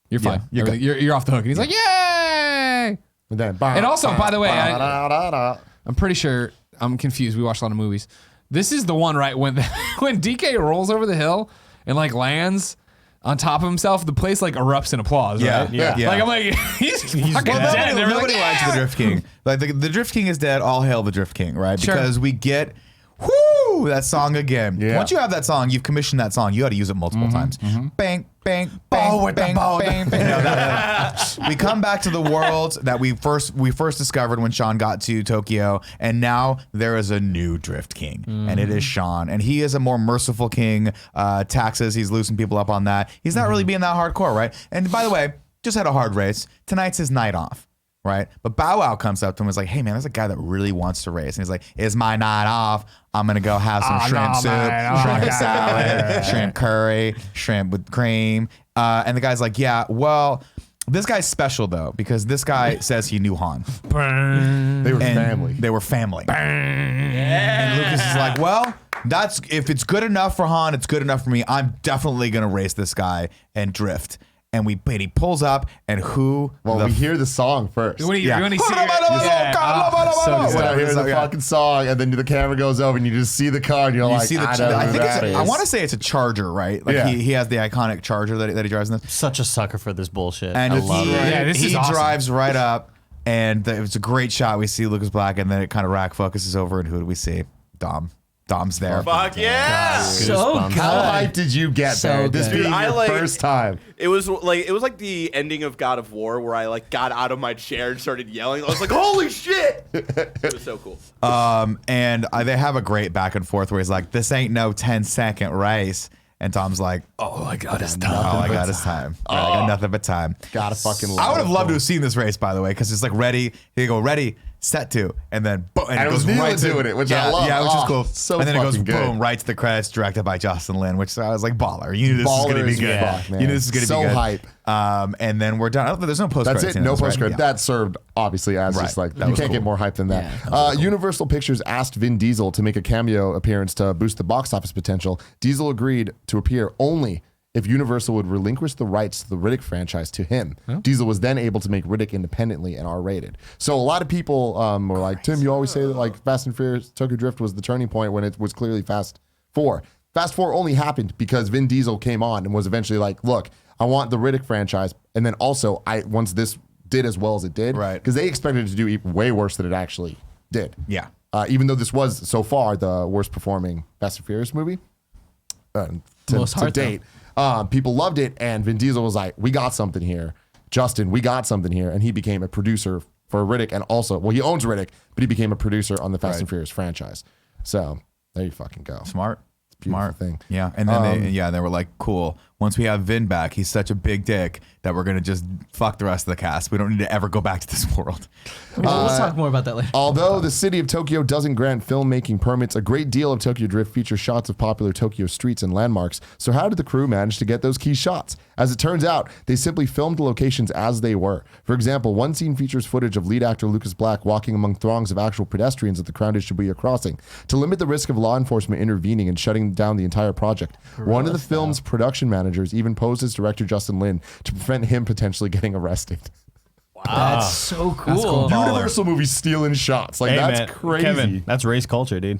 You're fine. you're good. You're off the hook. And he's like, yay! And then, And also, by the way, I'm pretty sure I'm confused. We watched a lot of movies. This is the one, right? When when DK rolls over the hill and like lands on top of himself, the place like erupts in applause. Right? Yeah. Like I'm like, he's fucking dead. And Nobody like, likes the Drift King. Like the Drift King is dead. All hail the Drift King, right? Sure. Because we get that song again. Yeah. Once you have that song, you've commissioned that song. You got to use it multiple times. Bang, bang, bang, bang, bang, bang. No. We come back to the world that we first discovered when Sean got to Tokyo, and now there is a new Drift King, and it is Sean, and he is a more merciful king. Taxes, he's loosening people up on that. He's not really being that hardcore, right? And by the way, just had a hard race. Tonight's his night off. Right. But Bow Wow comes up to him and is like, hey, man, there's a guy that really wants to race. And he's like, it's my night off. I'm going to go have some shrimp soup, shrimp salad, shrimp curry, shrimp with cream. And the guy's like, yeah, well, this guy's special, though, because this guy says he knew Han. they were family. They were family. And Lucas is like, well, if it's good enough for Han, it's good enough for me. I'm definitely going to race this guy and drift. And he pulls up, and we hear the song first. When you see When I hear the fucking song, and then the camera goes over, and you just see the car, and you're like, I want to say it's a Charger, right? Like he has the iconic Charger that he drives in this. Such a sucker for this bullshit. And I love it. Yeah, this he is awesome. drives right up, and it's a great shot. We see Lucas Black, and then it kind of rack focuses over, and who do we see? Dom's there. Fuck yeah! So good. How hyped did you get there? This being your first time. It was like the ending of God of War where I like got out of my chair and started yelling. I was like, holy shit! It was so cool. And they have a great back and forth where he's like, this ain't no 10-second race. And Tom's like, oh, I got his time. I got nothing but time. Gotta fucking love I would have it. loved to have seen this race, by the way, because it's like ready. Here you go, ready, set to, and then boom, and it goes was Neela right to doing it, which I love. Yeah, which is cool. So and then it goes fucking good. boom right to the credits, directed by Justin Lin, which I was like, baller. You knew this was gonna be good. Fuck, man. You knew this was gonna so be good. hype. And then we're done. There's no post. That's it. No post credit. Right? That served obviously as just like That you was can't cool. get more hype than that. Universal Pictures asked Vin Diesel to make a cameo appearance to boost the box office potential. Diesel agreed to appear only if Universal would relinquish the rights to the Riddick franchise to him. Diesel was then able to make Riddick independently and R-rated. So a lot of people were like, Tim, you always say that like Fast and Furious Tokyo Drift was the turning point when it was clearly Fast 4. Fast 4 only happened because Vin Diesel came on and was eventually like, look, I want the Riddick franchise. And then also, once this did as well as it did, because they expected it to do even way worse than it actually did. Yeah. Even though this was so far the worst performing Fast and Furious movie to date. People loved it, and Vin Diesel was like, we got something here. Justin, we got something here. And he became a producer for Riddick, and also, well, he owns Riddick, but he became a producer on the Fast and Furious franchise. So there you fucking go. Smart. Beautiful thing. Yeah. And then they were like, cool. once we have Vin back, he's such a big dick that we're gonna just fuck the rest of the cast. We don't need to ever go back to this world. We'll talk more about that later. Although the city of Tokyo doesn't grant filmmaking permits, a great deal of Tokyo Drift features shots of popular Tokyo streets and landmarks. So how did the crew manage to get those key shots? As it turns out, they simply filmed the locations as they were. For example, one scene features footage of lead actor Lucas Black walking among throngs of actual pedestrians at the crowded Shibuya crossing to limit the risk of law enforcement intervening and shutting down the entire project. One of the film's production managers even posed as director Justin Lin to prevent him potentially getting arrested. That's so cool. Universal movies stealing shots. Like, Hey, that's man, crazy. Kevin, that's race culture, dude.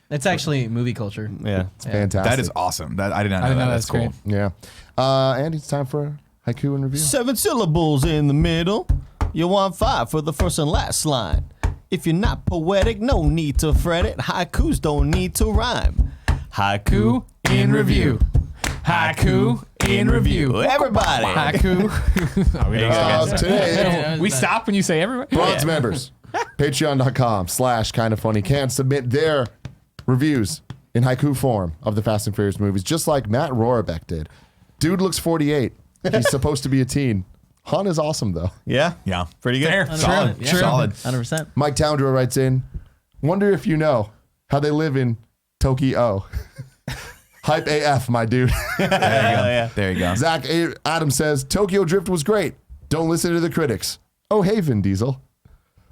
It's actually movie culture. Yeah. It's fantastic. That is awesome. That I did not know I didn't that. know That's that's cool. great. Yeah. Andy, it's time for haiku and review. 7 syllables in the middle. You want 5 for the first and last line. If you're not poetic, no need to fret it. Haikus don't need to rhyme. Haiku In review. Haiku in review. Everybody. Haiku. Today, We stop when you say everybody. bronze members, patreon.com/kindoffunny can submit their reviews in haiku form of the Fast and Furious movies, just like Matt Rohrbeck did. Dude looks 48. He's supposed to be a teen. Han is awesome, though. Yeah. Yeah. Pretty good. Fair. Solid. Yeah. Solid. 100%. Mike Towndra writes in, wonder if you know how they live in Tokyo. Hype AF, my dude. Yeah. There you go. Zach Adams says, Tokyo Drift was great. Don't listen to the critics. Oh, hey, Vin Diesel.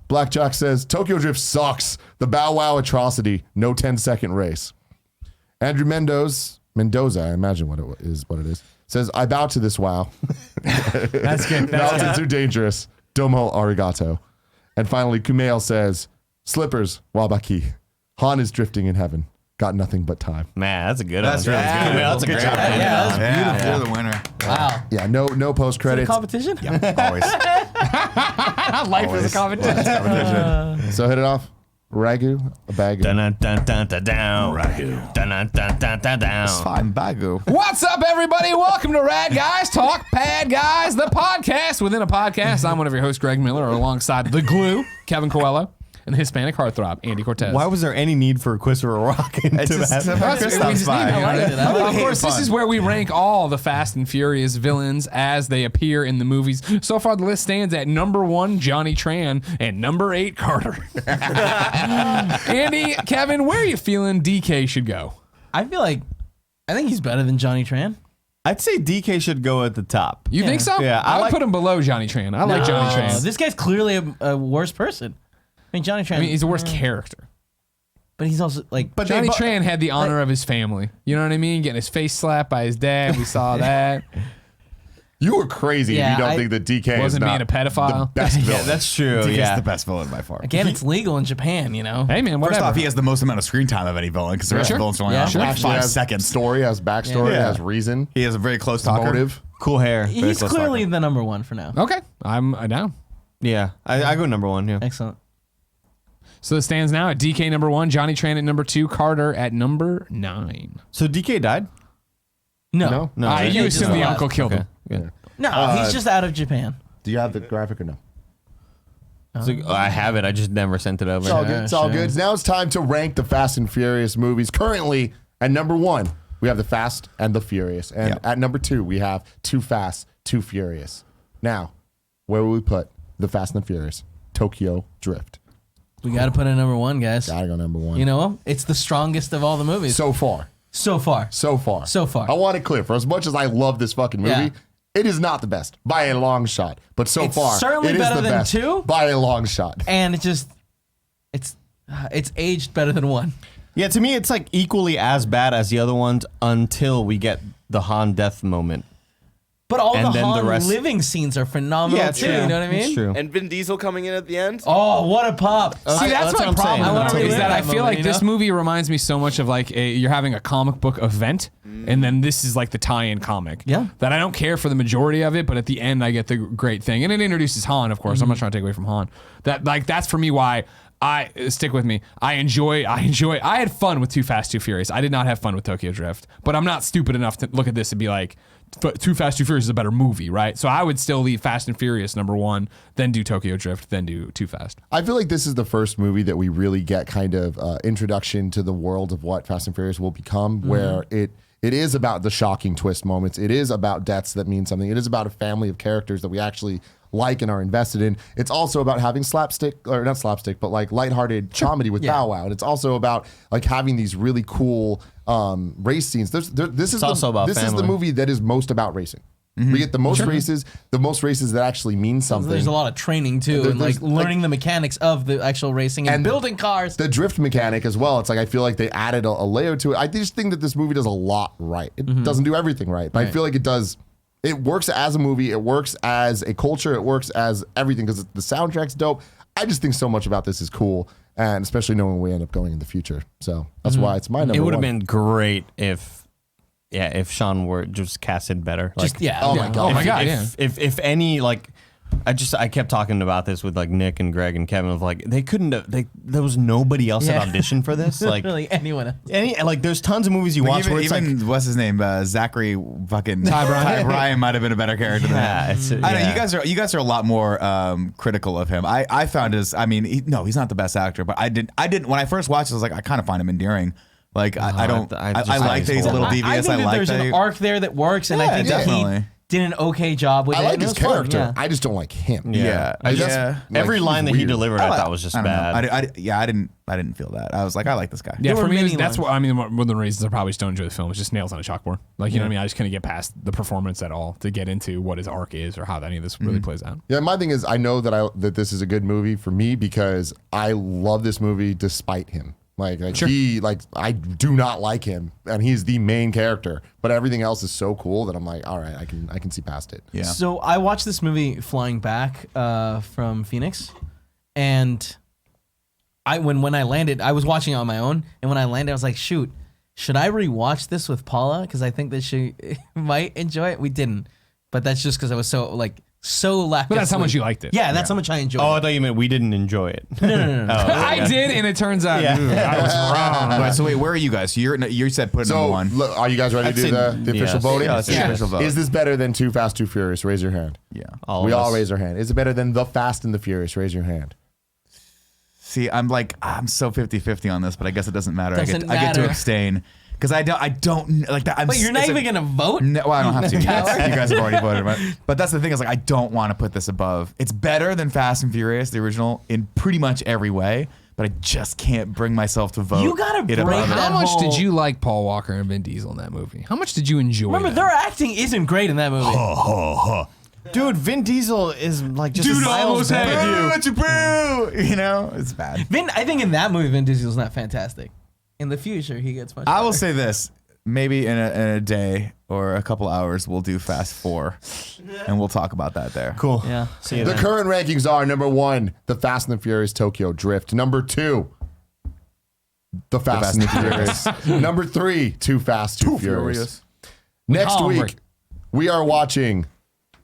Blackjack says, Tokyo Drift sucks. The Bow Wow atrocity. No 10-second race. Andrew Mendoza, I imagine what it is, says, I bow to this wow. That's good. Mountains are dangerous. Domo arigato. And finally, Kumail says, slippers, wabaki. Han is drifting in heaven. Got nothing but time. Man, that's a good That's one. really good. Yeah, that's a Good great job. one. Yeah, that's Yeah, you're the winner. Wow. Yeah, no post The credits. competition? Always. Life is a competition. So hit it off. Ragu, a bagu. Dun-dun-dun-dun-dun-down. Dun-dun-dun-dun-dun-down. Fine, Bagu. What's up, everybody? Welcome to Rad Guys Talk Pad Guys, the podcast within a podcast. I'm one of your hosts, Greg Miller, alongside the glue, Kevin Coelho, and the Hispanic heartthrob, Andy Cortez. Why was there any need for Christopher Rock into that? Christoph's fine. I liked it. I liked Of it. course, this is where we rank all the Fast and Furious villains as they appear in the movies. So far, the list stands at number 1, Johnny Tran, and number 8, Carter. Andy, Kevin, where are you feeling DK should go? I think he's better than Johnny Tran. I'd say DK should go at the top. You think so? Yeah, I I would like- put him below Johnny Tran. I like Johnny Tran. This guy's clearly a worse person. I mean, Johnny Tran. I mean, he's the worst character. but he's also like. But Johnny they, Tran had the honor of his family. You know what I mean? Getting his face slapped by his dad. We saw that. You were crazy if Yeah, you don't I think that DK wasn't is being not a pedophile. the best Yeah, villain. that's true. DK's Yeah. the best villain by far. Again, it's legal in Japan, you know. Hey, man, whatever. First off, he has the most amount of screen time of any villain because the rest Sure. of the villains are only Yeah. on for like Actually 5 has seconds. Story, has backstory, Yeah. has reason, He has a very close talker. motive. Cool hair. Very He's close clearly talker. the number 1 for now. Okay, I'm down. Yeah, I go number 1. Yeah. Excellent. So it stands now at DK number 1, Johnny Tran at number 2, Carter at number 9. So DK died. No. No, Ah, right? you just assume the alive. uncle killed him. Good. No, he's just out of Japan. Do you have the graphic or no? So, I have it. I just never sent it over. It's all good. It's all sure. good. Now it's time to rank the Fast and Furious movies. Currently, at number 1, we have The Fast and the Furious. And Yep. at number 2, we have Too Fast, Too Furious. Now, where will we put The Fast and the Furious? Tokyo Drift. We got to put in number 1, guys. Gotta go number 1. You know, it's the strongest of all the movies so far. so far. So far. So far. I want it clear. For as much as I love this fucking movie, Yeah. it is not the best by a long shot. But so It's far, certainly it is better the than best 2. by a long shot. And it's aged better than 1. Yeah, to me, it's like equally as bad as the other ones until we get the Han death moment. But all And the then the Han rest- living scenes are phenomenal Yeah, too. You know what I mean? It's true. And Vin Diesel coming in at the end. Oh, what a pop! See, that's that's what my I'm problem. saying. I wanna Is relive that I that feel moment, like you this know? movie reminds me so much of like you're having a comic book event, and then this is like the tie-in comic. Yeah. That I don't care for the majority of it, but at the end I get the great thing, and it introduces Han. Of course, I'm not trying to take away from Han. That's for me why. I stick with me. I had fun with Too Fast, Too Furious. I did not have fun with Tokyo Drift, but I'm not stupid enough to look at this and be like, Too Fast, Too Furious is a better movie, right? So I would still leave Fast and Furious number 1, then do Tokyo Drift, then do Too Fast. I feel like this is the first movie that we really get kind of introduction to the world of what Fast and Furious will become, where it it is about the shocking twist moments. It is about deaths that mean something. It is about a family of characters that we actually like and are invested in. It's also about having slapstick, or not slapstick, but like lighthearted comedy with Bow Wow. And it's also about like having these really cool race scenes. This is the movie that is most about racing. We get the most races that actually mean something. There's a lot of training too, and like learning the mechanics of the actual racing and building cars. The drift mechanic as well. It's like I feel like they added a layer to it. I just think that this movie does a lot right. It doesn't do everything right, but I feel like it does. It works as a movie. It works as a culture. It works as everything because the soundtrack's dope. I just think so much about this is cool, and especially knowing we end up going in the future. So that's why it's my number one. It would have been great if Sean were just casted better. Like, Oh my god. If any, like, I kept talking about this with like Nick and Greg and Kevin of like they couldn't have, there was nobody else that auditioned for this. Like really anyone else. Like there's tons of movies you watch where it's even like, what's his name, Zachary fucking Ty Bryan might have been a better character than him. I know you guys are a lot more critical of him. I found he's not the best actor, but I didn't when I first watched it, I was like, I kind of find him endearing. Like I like that he's a little devious. I think that there's an arc there that works, and I think that he did an okay job with it. I like his character. Fun, I just don't like him. Every line that he delivered, I thought was just bad. I didn't feel that. I was like, I like this guy. Yeah, for me, that's what I mean. One of the reasons I probably just don't enjoy the film is just nails on a chalkboard. Like, you know what I mean? I just couldn't get past the performance at all to get into what his arc is or how any of this really plays out. Yeah, my thing is, I know that this is a good movie for me because I love this movie despite him. I do not like him, and he's the main character. But everything else is so cool that I'm like, all right, I can see past it. Yeah. So I watched this movie flying back from Phoenix, and when I landed, I was watching it on my own, and when I landed, I was like, shoot, should I rewatch this with Paula? Because I think that she might enjoy it. We didn't, but that's just because I was so lack. But that's how much you liked it. Yeah, that's how much I enjoyed. Oh, it. I thought you meant we didn't enjoy it. No. I did, and it turns out I was wrong. Right, so wait, where are you guys? You said put it number one. Look, are you guys ready to do the official voting? Yeah, let's do the official vote. Is this better than Too Fast, Too Furious? Raise your hand. Yeah. We all raise our hand. Is it better than The Fast and the Furious? Raise your hand. See, I'm so 50-50 on this, but I guess it doesn't matter. I get to matter. abstain. Because I don't like that. But you're not even gonna vote? No, well, I don't have to. You guys have already voted. But that's the thing is like I don't want to put this above. It's better than Fast and Furious, the original, in pretty much every way. But I just can't bring myself to vote. You gotta break above that How much whole- did you like Paul Walker and Vin Diesel in that movie? How much did you enjoy Remember, that? their acting isn't great in that movie. Dude, Vin Diesel is like just miles better. You know, it's bad. I think in that movie, Vin Diesel's not fantastic. In the future, he gets much better. I will say this. Maybe in a day or a couple hours, we'll do Fast 4, and we'll talk about that there. Cool. Yeah. See you The then. current rankings are number 1, The Fast and the Furious Tokyo Drift. Number 2, The Fast and the Furious. Number 3, Too Fast, Too Furious. Next Hungry. week, we are watching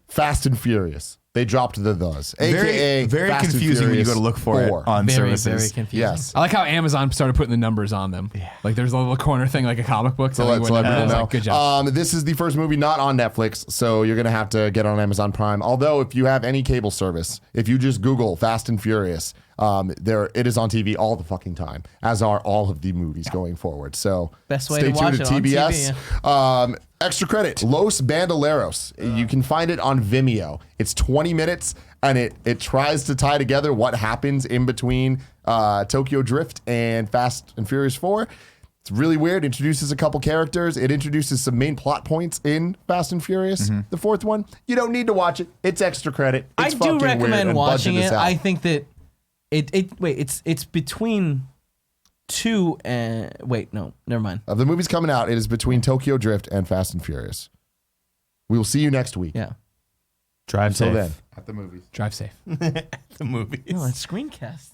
Fast and Furious. They dropped the those, aka very Fast and confusing when you go to Furious look for 4. it on Very, services. very confusing. Yes. I like how Amazon started putting the numbers on them. Yeah. Like there's a little corner thing like a comic book. So let everyone know. Good job. This is the first movie not on Netflix, so you're gonna have to get on Amazon Prime. Although if you have any cable service, if you just Google Fast and Furious, it is on TV all the fucking time, as are all of the movies going forward. So Best way stay to watch tuned it to on TBS. TV, Extra credit, Los Bandoleros. You can find it on Vimeo. It's 20 minutes, and it tries to tie together what happens in between Tokyo Drift and Fast and Furious 4. It's really weird. It introduces a couple characters. It introduces some main plot points in Fast and Furious, the fourth one. You don't need to watch it. It's extra credit. It's I do fucking weird, recommend and watching budget it. is out. I think that it's between two and no, never mind. Of the movies coming out, it is between Tokyo Drift and Fast and Furious. We will see you next week. Yeah. Drive Until safe. then. At the movies. Drive safe. The movies. No, it's screencast.